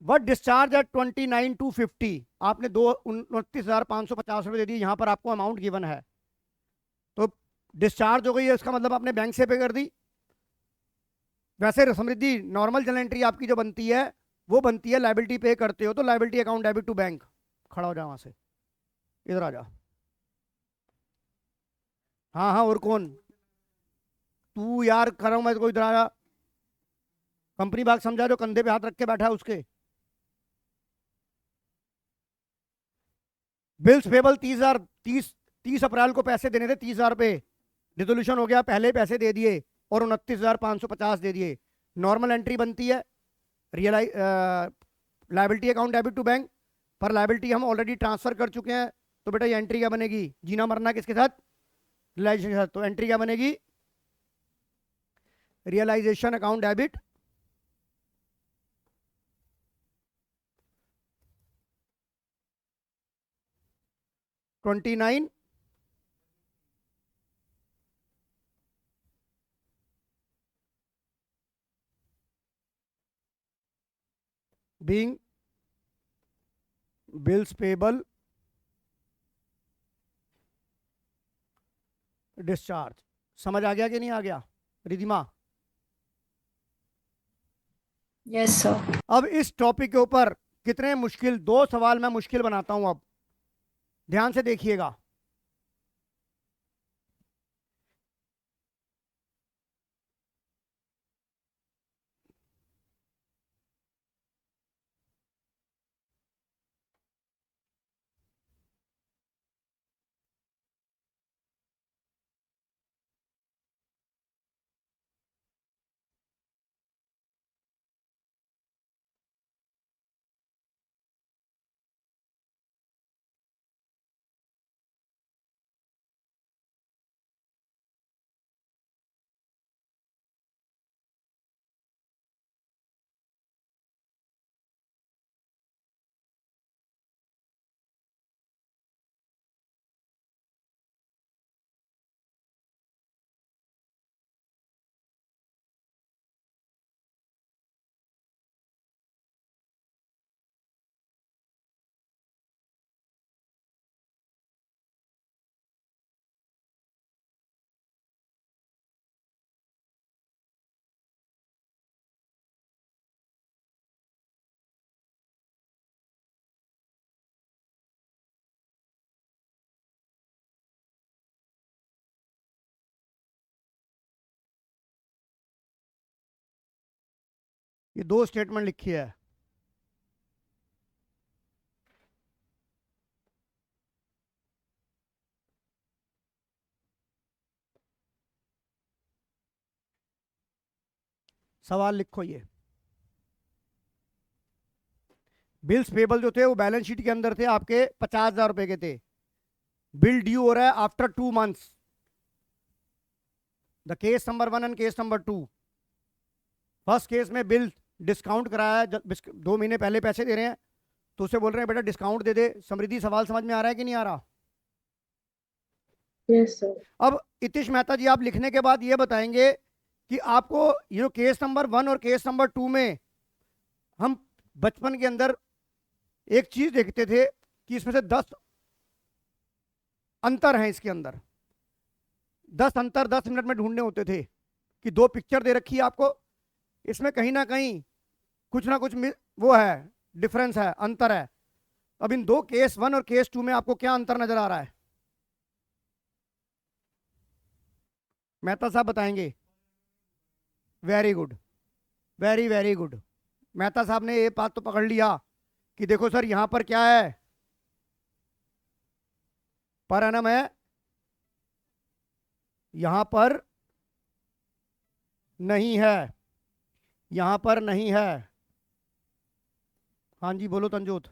वट डिस्चार्ज एट 29,250, आपने 29,550 रुपए दे दिए, यहां पर आपको अमाउंट गिवन है, तो डिस्चार्ज हो गई है, इसका मतलब आपने बैंक से पे कर दी। वैसे समृद्धि नॉर्मल जर्नल एंट्री आपकी जो बनती है वो बनती है, लाइबिलिटी पे करते हो तो liability account debit to bank. खड़ा हो जा वहां से, इधर आ जा। हाँ हाँ, और कौन? तू यार कर रहा हूं मैं तो, इधर आ जा। कंपनी भाग समझा, जो कंधे पे हाथ रख के बैठा है उसके। बिल्स पेबल 30,000, 30 अप्रैल को पैसे देने थे 30,000 रुपए, डिसोल्यूशन हो गया, पहले पैसे दे दिए और 29,550 दे दिए। नॉर्मल एंट्री बनती है realise liability account debit to bank, पर लाइबिलिटी हम ऑलरेडी ट्रांसफर कर चुके हैं, तो बेटा ये एंट्री क्या बनेगी? जीना मरना किसके साथ? रियलाइजेशन के साथ। तो एंट्री क्या बनेगी? Realisation account debit $29 being bills payable discharge. समझ आ गया कि नहीं आ गया रिधिमा? Yes, sir. अब इस टॉपिक के ऊपर कितने मुश्किल 2 सवाल मैं मुश्किल बनाता हूं, अब ध्यान से देखिएगा। ये 2 स्टेटमेंट लिखी है। सवाल लिखो ये। बिल्स पेबल जो थे वो बैलेंस शीट के अंदर थे, आपके 50,000 रुपए के थे। बिल ड्यू हो रहा है after 2 months. The case number 1 and case number 2। First case में बिल डिस्काउंट कराया, 2 महीने पहले पैसे दे रहे हैं, तो उसे बोल रहे हैं बेटा डिस्काउंट दे दे। समृद्धि सवाल समझ में आ रहा है कि नहीं आ रहा? Yes sir. अब इतिश मेहता जी, आप लिखने के बाद ये बताएंगे कि आपको ये जो केस नंबर 1 और केस नंबर 2 में हम बचपन के अंदर एक चीज देखते थे कि इसमें से 10 अंतर हैं। इसके अंदर 10 अंतर 10 मिनट में ढूंढने होते थे कि 2 पिक्चर दे रखी है आपको, इसमें कहीं ना कहीं कुछ ना कुछ वो है, डिफरेंस है, अंतर है। अब इन 2 केस 1 और केस 2 में आपको क्या अंतर नजर आ रहा है? मेहता साहब बताएंगे। Very good, very very good. Mehta साहब ने ये बात तो पकड़ लिया कि देखो सर यहां पर क्या है, पर एनम है, यहां पर नहीं है, यहां पर नहीं है। हाँ जी बोलो तंजोत।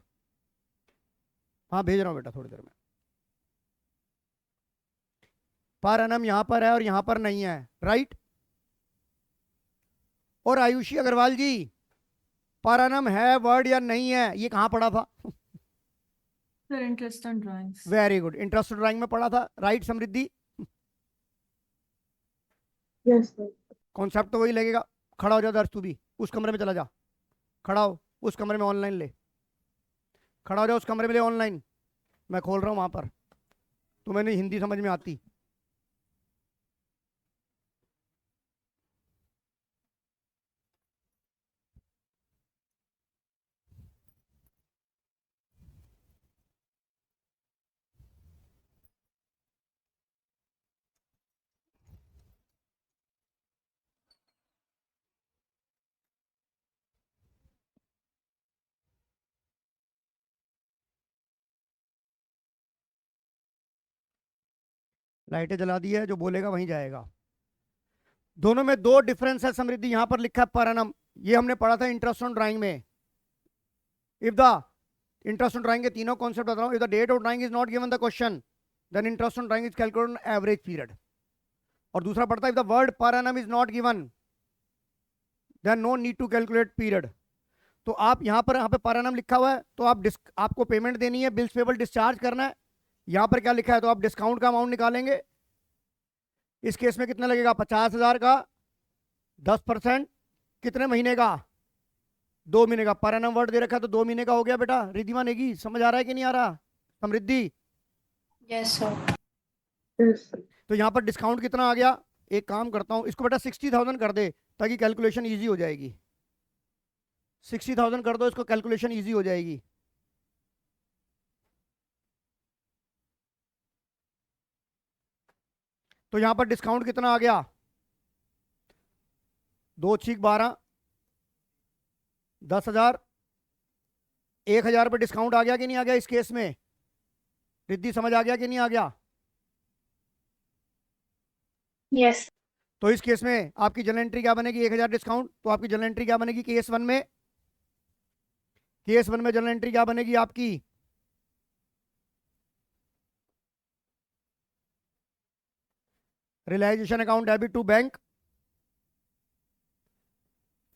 हाँ भेज रहा हूं बेटा थोड़ी देर में। पर एनम यहां पर है और यहां पर नहीं है, राइट। और आयुषी अग्रवाल जी, पर एनम है वर्ड या नहीं है, ये कहां पढ़ा था? Sir interest on drawings. Very good, interest drawing में पढ़ा था, right Samriddhi. Yes sir. Concept तो वही लगेगा। खड़ा हो जा दर्श, तू भी उस कमरे में चला जा, खड़ा हो उस कमरे में ऑनलाइन ले, खड़ा हो जा उस कमरे में ले ऑनलाइन, मैं खोल रहा हूं वहां पर, तुम्हें नहीं हिंदी समझ में आती। लाइटें जला दी है, जो बोलेगा वहीं जाएगा। दोनों में 2 डिफरेंस है समृद्धि। यहां पर लिखा है पर एनम, ये हमने पढ़ा था इंटरेस्ट ऑन ड्राइंग में। If the interest on drawing के तीनों कॉन्सेप्ट बता रहा हूं। If the date of drawing is not given the question, then interest on drawing is calculated on average period. और दूसरा पढ़ता है if the word per annum is not given, then no need to calculate period. तो आप यहाँ पे per annum लिखा हुआ है, तो आपको पेमेंट देनी है, बिल्स पेबल डिस्चार्ज करना है। यहाँ पर क्या लिखा है, तो आप डिस्काउंट का अमाउंट निकालेंगे। इस केस में कितना लगेगा, 50,000 का 10% कितने महीने का, 2 महीने का। पर एनम वर्ड दे रखा है तो 2 महीने का हो गया बेटा। रिद्धिमा नेगी, समझ आ रहा है कि नहीं आ रहा? समृद्धि, यस सर। यस। तो यहाँ पर डिस्काउंट कितना आ गया? एक काम करता हूँ, इसको बेटा 60,000 कर दे ताकि कैलकुलेशन ईजी हो जाएगी। 60,000 कर दो, इसको कैलकुलेशन ईजी हो जाएगी। तो यहां पर डिस्काउंट कितना आ गया, 2 छीक 12, 10,000, 1,000 रुपये डिस्काउंट आ गया कि नहीं आ गया इस केस में? रिद्धि समझ आ गया कि नहीं आ गया? यस। तो इस केस में आपकी जनरल एंट्री क्या बनेगी, 1,000 डिस्काउंट, तो आपकी जनरल एंट्री क्या बनेगी केस 1 में? केस 1 में जनरल एंट्री क्या बनेगी आपकी? Realization account debit to bank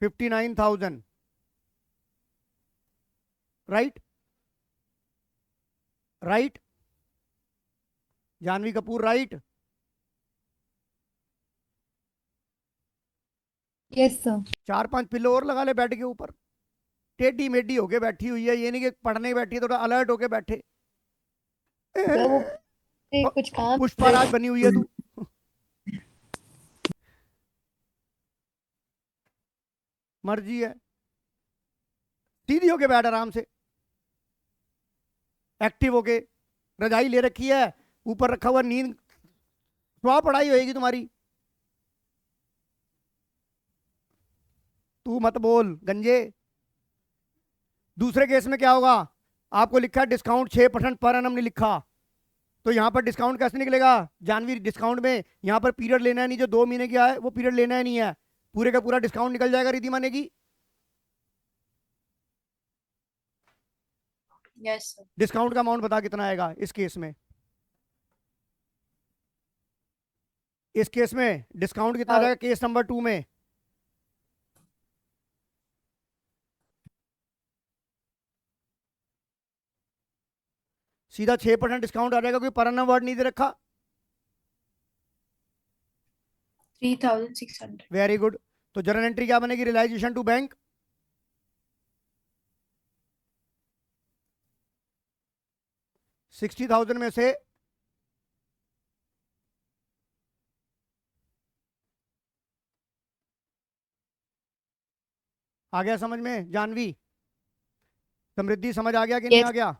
59,000, right right. Janvi Kapoor, right. Yes sir. 4-5 pillow और लगा ले बेड के ऊपर। टेढ़ी मेढ़ी होके बैठी हुई है, ये नहीं कि पढ़ने बैठी है, थोड़ा अलर्ट होके बैठे। सर वो कुछ काम पुष्पाराज बनी हुई है तू। मर्जी है, सीधी होके बैठ आराम से, एक्टिव होके। रजाई ले रखी है, ऊपर रखा हुआ, नींद सुबह पढ़ाई होएगी तुम्हारी। तू मत बोल गंजे। दूसरे केस में क्या होगा, आपको लिखा है डिस्काउंट 6% पर एनम नहीं लिखा, तो यहां पर डिस्काउंट कैसे निकलेगा जानवी? डिस्काउंट में यहां पर पीरियड लेना है नहीं, जो 2 महीने की है वो पीरियड लेना है नहीं है, पूरे का पूरा डिस्काउंट निकल जाएगा रिद्धि मानेगी। Yes sir. डिस्काउंट का अमाउंट बता कितना आएगा इस केस में? इस केस में डिस्काउंट कितना आ जाएगा केस नंबर 2 में? सीधा 6% डिस्काउंट आ जाएगा, कोई पर एनम वर्ड नहीं दे रखा। 3600। Very good. तो जर्नल एंट्री क्या बनेगी? रियलाइजेशन टू बैंक 60,000 में से आ गया समझ में जानवी? समृद्धि समझ आ गया कि नहीं Yes. आ गया?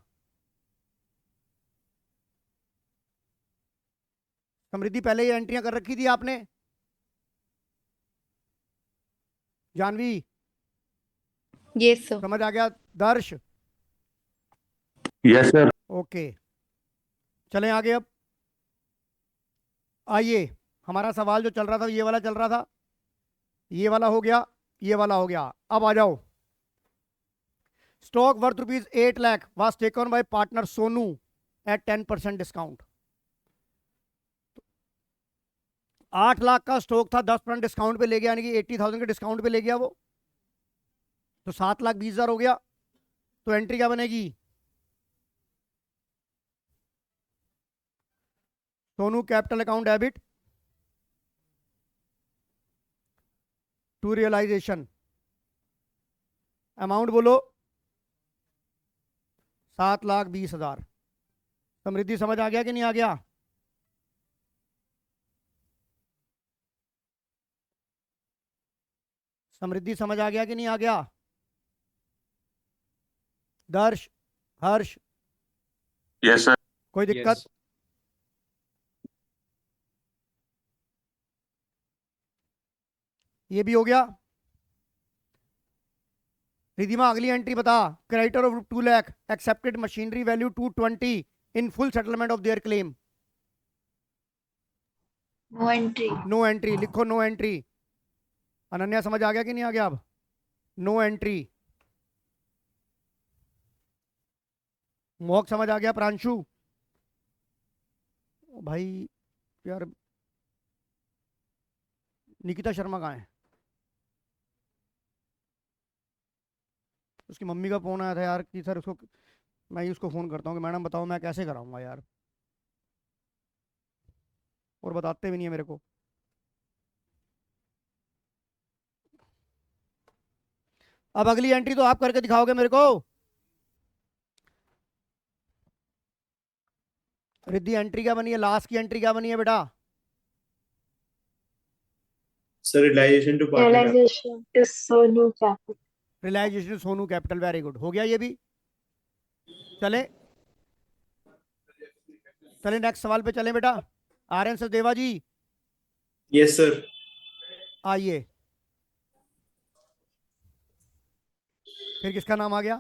समृद्धि पहले ये एंट्रियां कर रखी थी आपने? Janvi yes sir. समझ आ गया? दर्श यस सर। ओके, चलें आगे। अब आइए, हमारा सवाल जो चल रहा था ये वाला चल रहा था, ये वाला हो गया, ये वाला हो गया। अब आ जाओ, stock worth ₹8 lakh was taken by partner Sonu at 10% discount. 8 lakh का स्टॉक था, 10% डिस्काउंट पे ले गया, यानी कि 80,000 के डिस्काउंट पे ले गया वो, तो 7,20,000 हो गया। तो एंट्री क्या बनेगी? Sonu capital account debit to realization, amount बोलो 7,20,000। समृद्धि समझ आ गया कि नहीं आ गया? समृद्धि समझ आ गया कि नहीं आ गया? दर्श, हर्ष, यस सर। कोई दिक्कत? Yes. ये भी हो गया। रिधिमा अगली एंट्री बता। Creditor of 2 lakh accepted machinery value 220 in full settlement of their claim. No entry. No entry लिखो, नो एंट्री। अनन्या समझ आ गया कि नहीं आ गया? अब नो एंट्री। मोहक समझ आ गया? प्रांशु भाई यार, निकिता शर्मा कहाँ है? उसकी मम्मी का फोन आया था यार कि सर उसको, मैं ही उसको फोन करता हूँ कि मैडम बताओ मैं कैसे कराऊंगा यार, और बताते भी नहीं है मेरे को। अब अगली एंट्री तो आप करके दिखाओगे मेरे को। रिद्धि एंट्री क्या बनी है? लास्ट की एंट्री क्या बनी है बेटा? Sir realization to partner. Realization to Sonu capital. Realization Sonu capital, very good, हो गया ये भी। चले चले नेक्स्ट सवाल पे चले बेटा। आर्यन सचदेवा जी यस सर। आइए। फिर किसका नाम आ गया?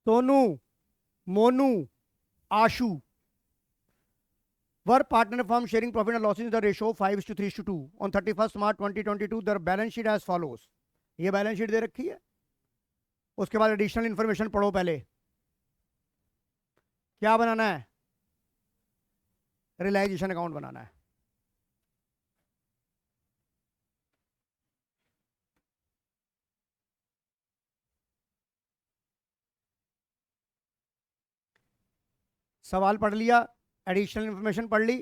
सोनू, मोनू, आशु were partner firm sharing profit and losses in the ratio 5:3:2 on 31st March 2022. their balance sheet as follows. ये बैलेंस शीट दे रखी है, उसके बाद एडिशनल इंफॉर्मेशन पढ़ो। पहले क्या बनाना है? रियलाइजेशन अकाउंट बनाना है। सवाल पढ़ लिया, एडिशनल इंफॉर्मेशन पढ़ ली,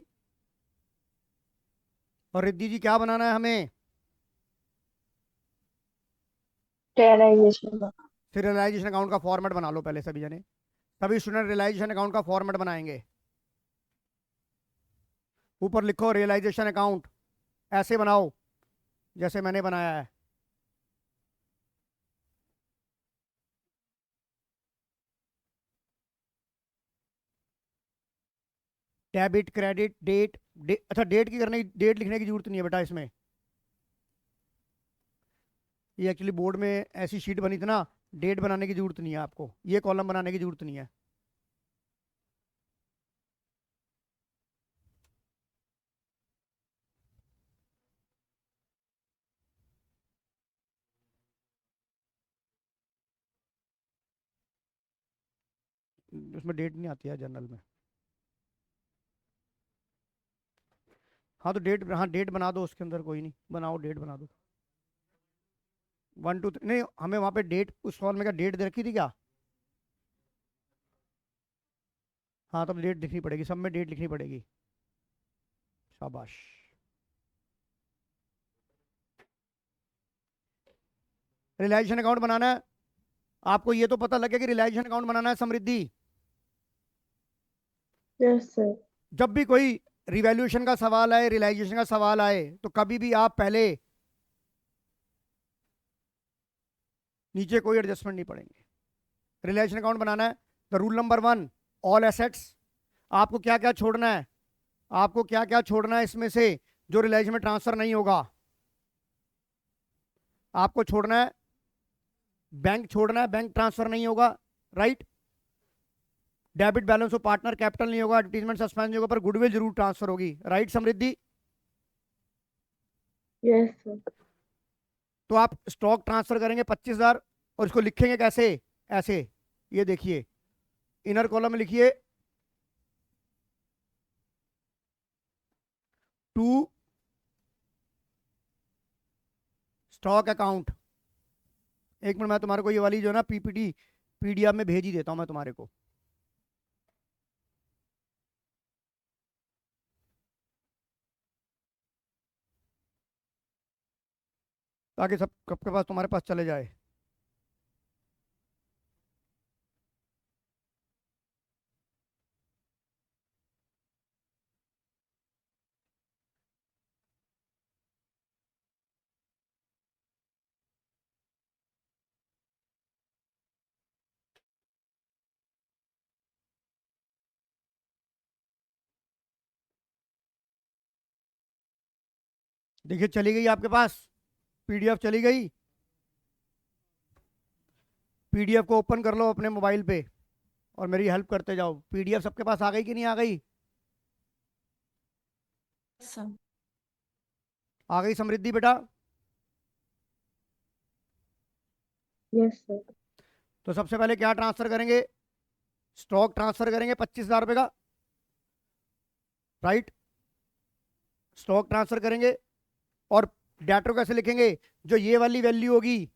और रिद्धि जी क्या बनाना है हमें? रियलाइजेशन। फिर रियलाइजेशन अकाउंट का फॉर्मेट बना लो पहले सभी जने, सभी स्टूडेंट रियलाइजेशन अकाउंट का फॉर्मेट बनाएंगे। ऊपर लिखो रियलाइजेशन अकाउंट, ऐसे बनाओ जैसे मैंने बनाया है। डेबिट, क्रेडिट, डेट, अच्छा डेट की करने डेट लिखने की जरूरत नहीं है बेटा इसमें। ये एक्चुअली बोर्ड में ऐसी शीट बनी थी ना, डेट बनाने की जरूरत नहीं है आपको, ये कॉलम बनाने की जरूरत नहीं है। उसमें डेट नहीं आती है जनरल में। हाँ तो डेट, हाँ डेट बना दो उसके अंदर, कोई नहीं, बनाओ डेट बना दो। 1 2 3 नहीं, हमें वहां पे डेट, उस फॉर्म में क्या डेट दे रखी थी क्या? हाँ तब डेट लिखनी पड़ेगी, सब में डेट लिखनी पड़ेगी। शाबाश। रिलाइजेशन अकाउंट बनाना है आपको, ये तो पता लगे कि रिलाइजेशन अकाउंट बनाना है समृद्धि। Yes sir. जब भी कोई रिवैल्यूएशन का सवाल आए, रियलाइजेशन का सवाल आए, तो कभी भी आप पहले नीचे कोई एडजस्टमेंट नहीं पड़ेंगे। रियलाइजेशन अकाउंट बनाना है, the rule number 1, all assets. आपको क्या क्या छोड़ना है, आपको क्या क्या छोड़ना है इसमें से जो रियलाइजेशन में ट्रांसफर नहीं होगा? आपको छोड़ना है बैंक, छोड़ना है बैंक ट्रांसफर नहीं होगा, right. Debit balance of partner capital नहीं होगा, एडवर्टीजमेंट सस्पेंड नहीं होगा, पर गुडविल जरूर ट्रांसफर होगी, राइट समृद्धि। Yes sir. तो आप स्टॉक ट्रांसफर करेंगे 25,000 और इसको लिखेंगे कैसे? ऐसे, ये देखिए इनर कॉलम में लिखिए टू स्टॉक अकाउंट। एक मिनट, मैं तुम्हारे को ये वाली जो है ना पीपीटी पीडीएफ में भेज ही देता हूं मैं तुम्हारे को। ताकि सब सबके पास, तुम्हारे पास चले जाए। देखिए चली गई आपके पास, पीडीएफ चली गई। पीडीएफ को ओपन कर लो अपने मोबाइल पे और मेरी हेल्प करते जाओ। पीडीएफ सबके पास आ गई कि नहीं आ गई? सर आ गई समृद्धि बेटा? Yes sir. तो सबसे पहले क्या ट्रांसफर करेंगे? स्टॉक ट्रांसफर करेंगे 25,000 रुपए का, राइट। स्टॉक ट्रांसफर करेंगे और डेटर कैसे लिखेंगे? जो ये वाली वैल्यू होगी,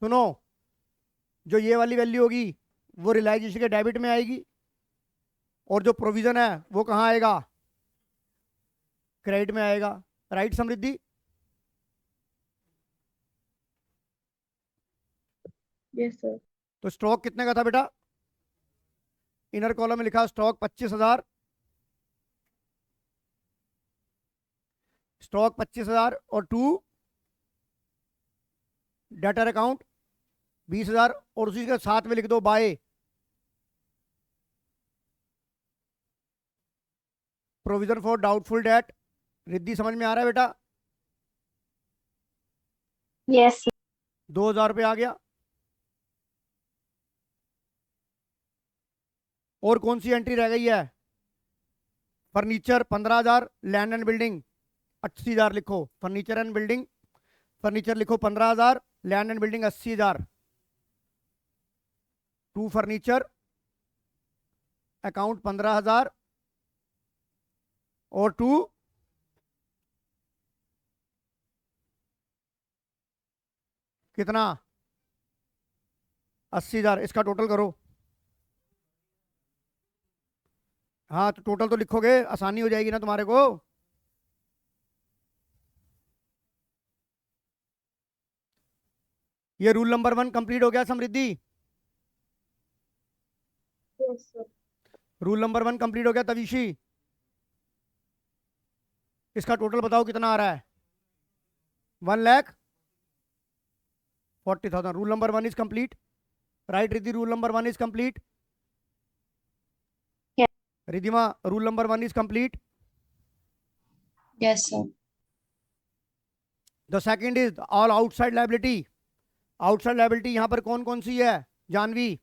सुनो, जो ये वाली वैल्यू होगी वो रियलाइजेशन के डेबिट में आएगी, और जो प्रोविजन है वो कहाँ आएगा? क्रेडिट में आएगा, राइट समृद्धि। Yes sir. तो स्टॉक कितने का था बेटा? इनर कॉलम में लिखा स्टॉक 25,000, स्टॉक 25,000 और टू डेटर अकाउंट 20,000, और उसी के साथ में लिख दो by provision for doubtful date. Riddhi समझ में आ रहा है बेटा? यस 2,000 रुपये आ गया। और कौन सी एंट्री रह गई है? फर्नीचर 15,000, लैंड एंड बिल्डिंग 80,000 लिखो। फर्नीचर एंड बिल्डिंग, फर्नीचर लिखो 15,000, land and building 80,000। To furniture account 15,000 और टू कितना? 80,000। इसका टोटल करो। हाँ तो टोटल तो लिखोगे, आसानी हो जाएगी ना तुम्हारे को। ये रूल नंबर 1 कंप्लीट हो गया समृद्धि। सर। रूल नंबर 1 कंप्लीट हो गया तविशी। इसका टोटल बताओ कितना आ रहा है? 1,40,000। Rule number 1 is complete, right Riddhi? Rule number 1 is complete. Yeah. Riddhima, rule number 1 is complete. Yes, sir. The second is all outside liability. Outside liability यहां पर कौन कौन सी है जानवी?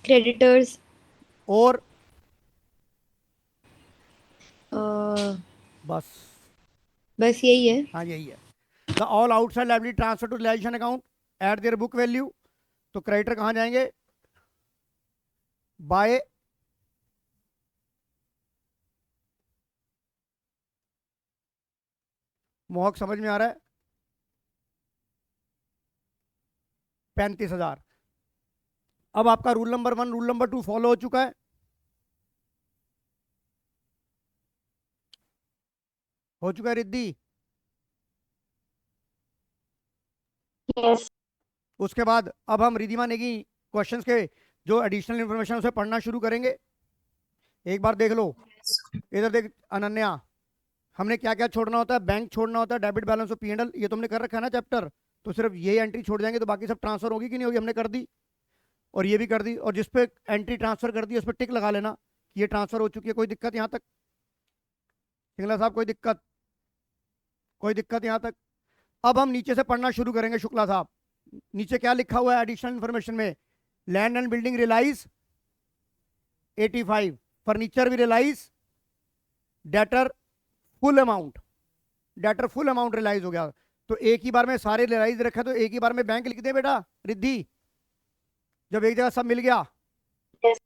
Creditors. और बस बस यही है। हाँ यही है। The all outside liability transfer to realisation account at their book value. तो क्रेडिटर कहां जाएंगे? बाय मोहक समझ में आ रहा है? 35,000। अब आपका rule number 1 rule number 2 follow हो चुका है। हो चुका है रिद्धि? Yes. उसके बाद अब हम रिधिमा नेगी क्वेश्चंस के जो एडिशनल इंफॉर्मेशन उसे पढ़ना शुरू करेंगे। एक बार देख लो, इधर देख अनन्या, हमने क्या क्या छोड़ना होता है? बैंक छोड़ना होता है, डेबिट बैलेंस और P&L, ये तुमने कर रखा है ना चैप्टर। तो सिर्फ ये एंट्री छोड़ जाएंगे तो बाकी सब ट्रांसफर होगी कि नहीं होगी? हमने कर दी, और ये भी कर दी, और जिस पे एंट्री ट्रांसफर कर दी उस पर टिक लगा लेना कि ये ट्रांसफर हो चुकी है। कोई दिक्कत यहाँ तक? सिंगला साहब कोई दिक्कत? कोई दिक्कत यहाँ तक? अब हम नीचे से पढ़ना शुरू करेंगे। शुक्ला साहब, नीचे क्या लिखा हुआ है एडिशनल इंफॉर्मेशन में? Land and building realise 85, furniture भी realise, debtor full amount, debtor full amount realise हो गया। तो एक ही बार में सारे रियलाइज रखा, तो एक ही बार में बैंक लिख दे बेटा रिद्धि, जब एक जगह सब मिल गया। Yes.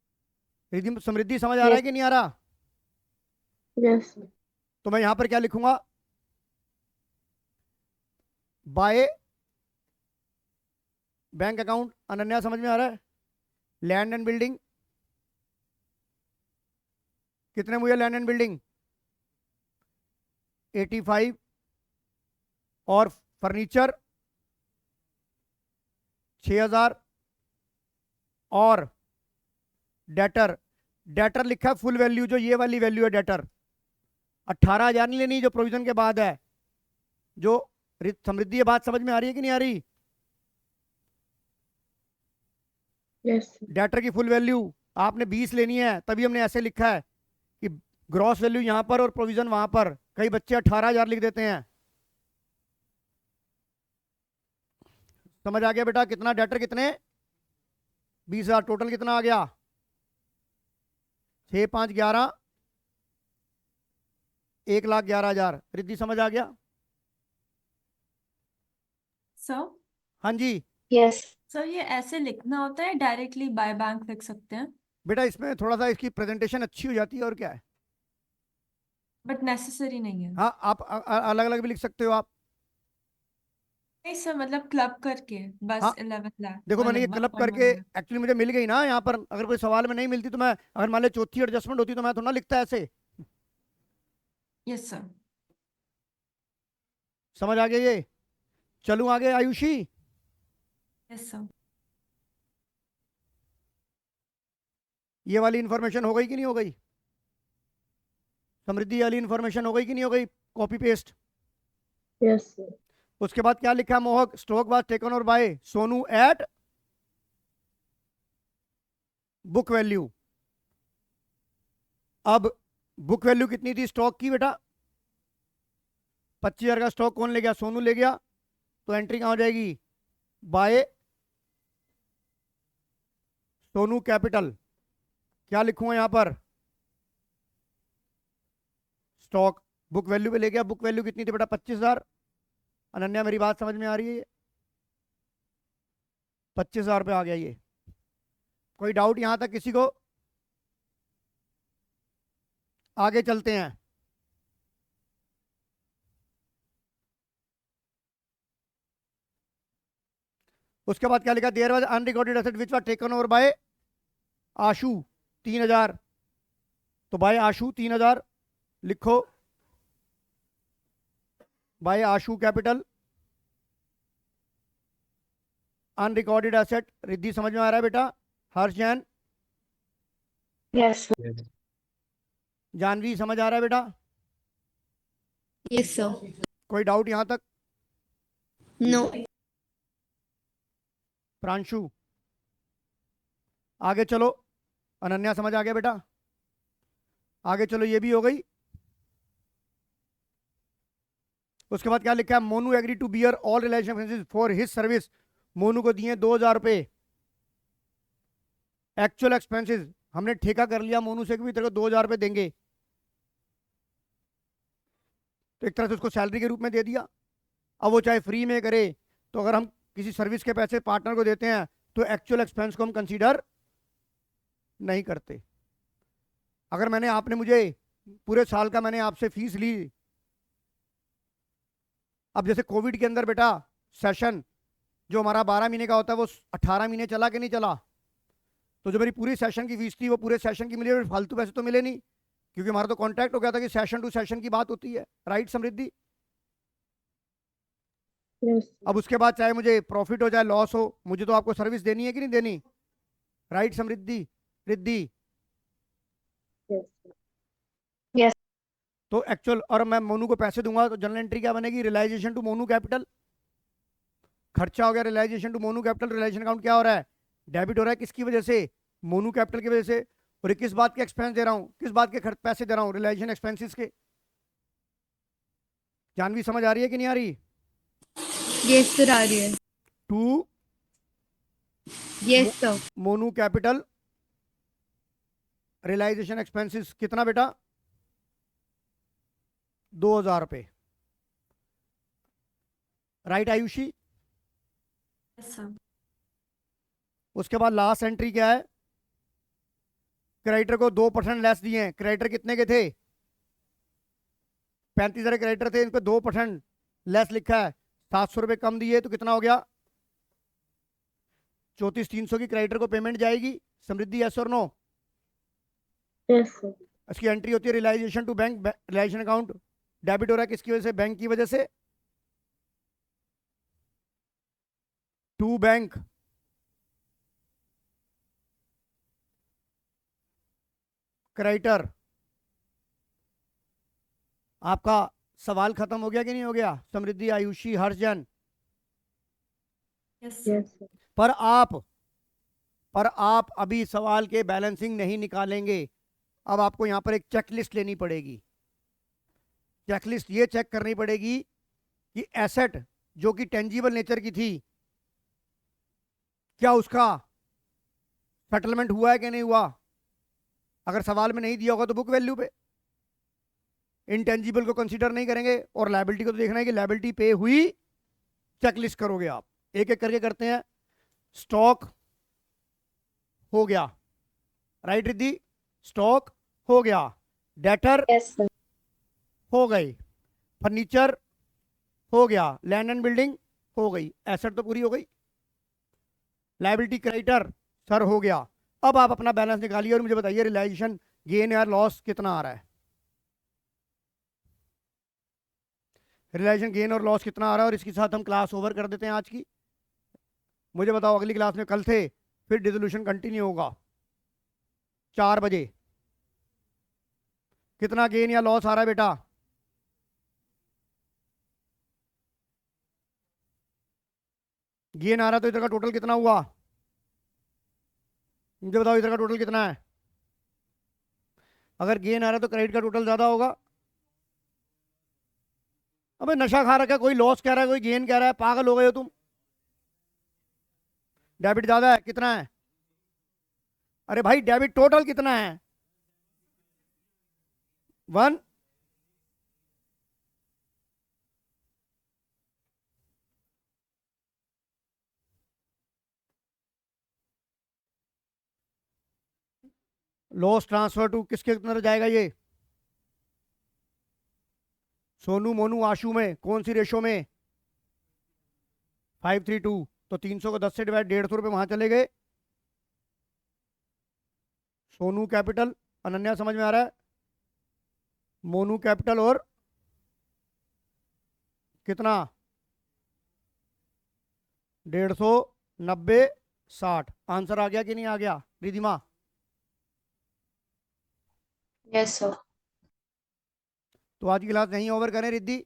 रिद्धि समृद्धि समझ आ रहा है कि नहीं आ रहा? Yes. तो मैं यहां पर क्या लिखूंगा? By bank account. अनन्या समझ में आ रहा है? लैंड एंड बिल्डिंग कितने मुझे? लैंड एंड बिल्डिंग 85, और फर्नीचर 6,000, और डेटर, डेटर लिखा है फुल वैल्यू, जो ये वाली वैल्यू है डेटर 18,000 नहीं लेनी, जो प्रोविजन के बाद है। जो समृद्धि, ये बात समझ में आ रही है कि नहीं आ रही? Yes. डेटर की फुल वैल्यू आपने 20 लेनी है, तभी हमने ऐसे लिखा है कि ग्रॉस वैल्यू यहां पर और प्रोविजन वहां पर। कई बच्चे 18,000 लिख देते हैं। समझ आ गया बेटा? कितना डेटर, कितने? 20,000। टोटल कितना आ गया? 6, 5, 11, 1,11,000। रिद्धि समझ आ गया? सर हाँ जी Yes. सर ये ऐसे लिखना होता है, डायरेक्टली बाय बैंक लिख सकते हैं, बेटा, इसमें थोड़ा सा इसकी प्रेजेंटेशन अच्छी हो जाती है, और क्या है। बट नेसेसरी नहीं है। हाँ, आप अलग अलग भी लिख सकते हो आप। नहीं सर, मतलब क्लब करके बस हाँ 11 लाख देखो, मैंने ये मतलब क्लब 1.1 करके लाख। एक्चुअली मुझे मिल गई ना यहाँ पर। अगर कोई सवाल में नहीं मिलती तो मैं, अगर मान लो चौथी एडजस्टमेंट होती तो मैं थोड़ा ना लिखता ऐसे। Yes sir. समझ आ गया ये? चलूं आगे आयुषी? Yes sir. ये वाली इंफॉर्मेशन हो गई कि नहीं हो गई? समृद्धि वाली इंफॉर्मेशन हो गई कि नहीं हो गई? Copy paste. Yes, sir. उसके बाद क्या लिखा है मोहक? स्टॉक वाज टेकन और by Sonu at book value. अब बुक वैल्यू कितनी थी स्टॉक की बेटा? 25,000 का स्टॉक कौन ले गया? सोनू ले गया। तो एंट्री कहां हो जाएगी? By Sonu capital. क्या लिखूंगा यहां पर? स्टॉक बुक वैल्यू पे ले गया। बुक वैल्यू कितनी थी बेटा? 25,000। अनन्या मेरी बात समझ में आ रही है? 25,000 पे आ गया ये। कोई डाउट यहां तक किसी को? आगे चलते हैं। उसके बाद क्या लिखा? There was unrecorded asset which was taken over by Ashu 3,000। तो बाय आशु 3,000 लिखो। By Ashu capital unrecorded asset. Riddhi समझ में आ रहा है बेटा? हर्ष जैन, Yes. Yes. जानवी समझ आ रहा है बेटा? Yes, sir. कोई डाउट यहां तक? No. प्रांशु आगे चलो। अनन्या समझ आ गया बेटा? आगे चलो, ये भी हो गई। उसके बाद क्या लिखा है, Monu agree to bear all relation expenses for his service. Monu को दिए 2000 रुपए एक्चुअल एक्सपेंसेस। हमने ठेका कर लिया मोनू से कि भी तेरे को 2000 रुपए देंगे, तो एक तरह से उसको सैलरी के रूप में दे दिया। अब वो चाहे फ्री में करे, तो अगर हम किसी सर्विस के पैसे पार्टनर को देते हैं तो एक्चुअल एक्सपेंस को हम कंसीडर नहीं करते। अगर मैंने आपने मुझे पूरे साल का मैंने आपसे फीस ली, अब जैसे कोविड के अंदर बेटा सेशन जो हमारा 12 महीने का होता है वो 18 महीने चला कि नहीं चला, तो जो मेरी पूरी सेशन की फीस थी वो पूरे सेशन की मिली, और फालतू पैसे तो मिले नहीं, क्योंकि हमारा तो कॉन्ट्रैक्ट हो गया था कि सेशन टू सेशन की बात होती है, राइट समृद्धि। Yes, sir. अब उसके बाद चाहे मुझे प्रॉफिट हो चाहे लॉस हो, मुझे तो आपको सर्विस देनी है कि नहीं देनी, राइट समृद्धि रिद्धि। Yes, sir. तो एक्चुअल, और मैं मोनू को पैसे दूंगा तो जनरल एंट्री क्या बनेगी, रियलाइजेशन टू मोनू कैपिटल। खर्चा हो गया realization to Monu capital, realization account क्या हो रहा है, डेबिट हो रहा है, किसकी वजह से, मोनू कैपिटल की वजह से। और ये किस बात के एक्सपेंस दे रहा हूँ, किस बात के खर्च पैसे दे रहा हूँ, रियलाइजेशन एक्सपेंसेस के। जानवी समझ आ रही है कि नहीं आ रही। यस सर, आ रही है। To yes sir. Monu capital realization expenses कितना बेटा, 2000 रुपए, राइट आयुषी। Yes sir. उसके बाद लास्ट एंट्री क्या है, क्रेडिटर को 2% लेस दिए हैं। क्रेडिटर कितने के थे, 35,000 क्रेडिटर थे, इन पे 2% लेस लिखा है, 700 रुपए कम दिए, तो कितना हो गया 34,300 की क्रेडिटर को पेमेंट जाएगी। समृद्धि यस और नो। Yes, sir. इसकी एंट्री होती है realisation to bank, realization account debit हो रहा है किसकी वजह से, बैंक की वजह से, टू बैंक। क्रेडिटर, आपका सवाल खत्म हो गया कि नहीं हो गया Samriddhi, Ayushi, Harshjan. Yes Yes, sir. पर आप अभी सवाल के बैलेंसिंग नहीं निकालेंगे। अब आपको यहां पर एक चेकलिस्ट लेनी पड़ेगी। चेकलिस्ट ये चेक करनी पड़ेगी कि एसेट जो कि टेंजिबल नेचर की थी, क्या उसका सेटलमेंट हुआ है कि नहीं हुआ। अगर सवाल में नहीं दिया होगा तो बुक वैल्यू पे, इंटेंजिबल को कंसीडर नहीं करेंगे, और लायबिलिटी को तो देखना है कि लायबिलिटी पे हुई, चेकलिस्ट करोगे आप। एक एक करके करते हैं। स्टॉक हो गया, राइट रिद्धि, स्टॉक हो गया, डेटर Yes, sir. हो गई, फर्नीचर हो गया, लैंड एंड बिल्डिंग हो गई, एसेट तो पूरी हो गई। लायबिलिटी क्रेडिटर सर हो गया। अब आप अपना बैलेंस निकालिए और मुझे बताइए रियलाइजेशन गेन या लॉस कितना आ रहा है। रियलाइजेशन गेन और लॉस कितना आ रहा है, और इसके साथ हम क्लास ओवर कर देते हैं आज की। मुझे बताओ अगली क्लास में, कल थे, फिर डिसोल्यूशन कंटिन्यू होगा 4 बजे। कितना गेन या लॉस आ रहा है बेटा, गेन आ रहा है तो इधर का टोटल कितना हुआ, मुझे बताओ इधर का टोटल कितना है। अगर गेन आ रहा है तो क्रेडिट का टोटल ज्यादा होगा। अबे नशा खा रखा है, कोई लॉस कह रहा है कोई गेन कह रहा है, पागल हो गए हो तुम। डेबिट ज्यादा है, कितना है, अरे भाई डेबिट टोटल कितना है, 1। लॉस ट्रांसफर टू किसके अंदर जाएगा ये, सोनू मोनू आशु में, कौन सी रेशो में, 5:3:2। तो 300 को 10 से डिवाइड, 150 रुपए वहां चले गए। सोनू कैपिटल, अनन्या समझ में आ रहा है, मोनू कैपिटल और कितना, 150, 90, 60। आंसर आ गया कि नहीं आ गया रिधिमा। Yes, sir. तो आज की क्लास नहीं ओवर करें रिद्धि।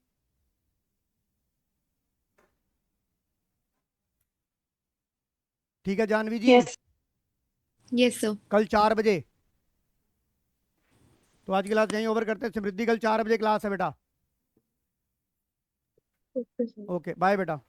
ठीक है जानवी जी। Yes. Yes sir. कल 4 बजे। तो तो आज की क्लास यहीं ओवर करते हैं। समृद्धि कल 4 बजे क्लास है बेटा। Okay sir. ओके बाय बेटा।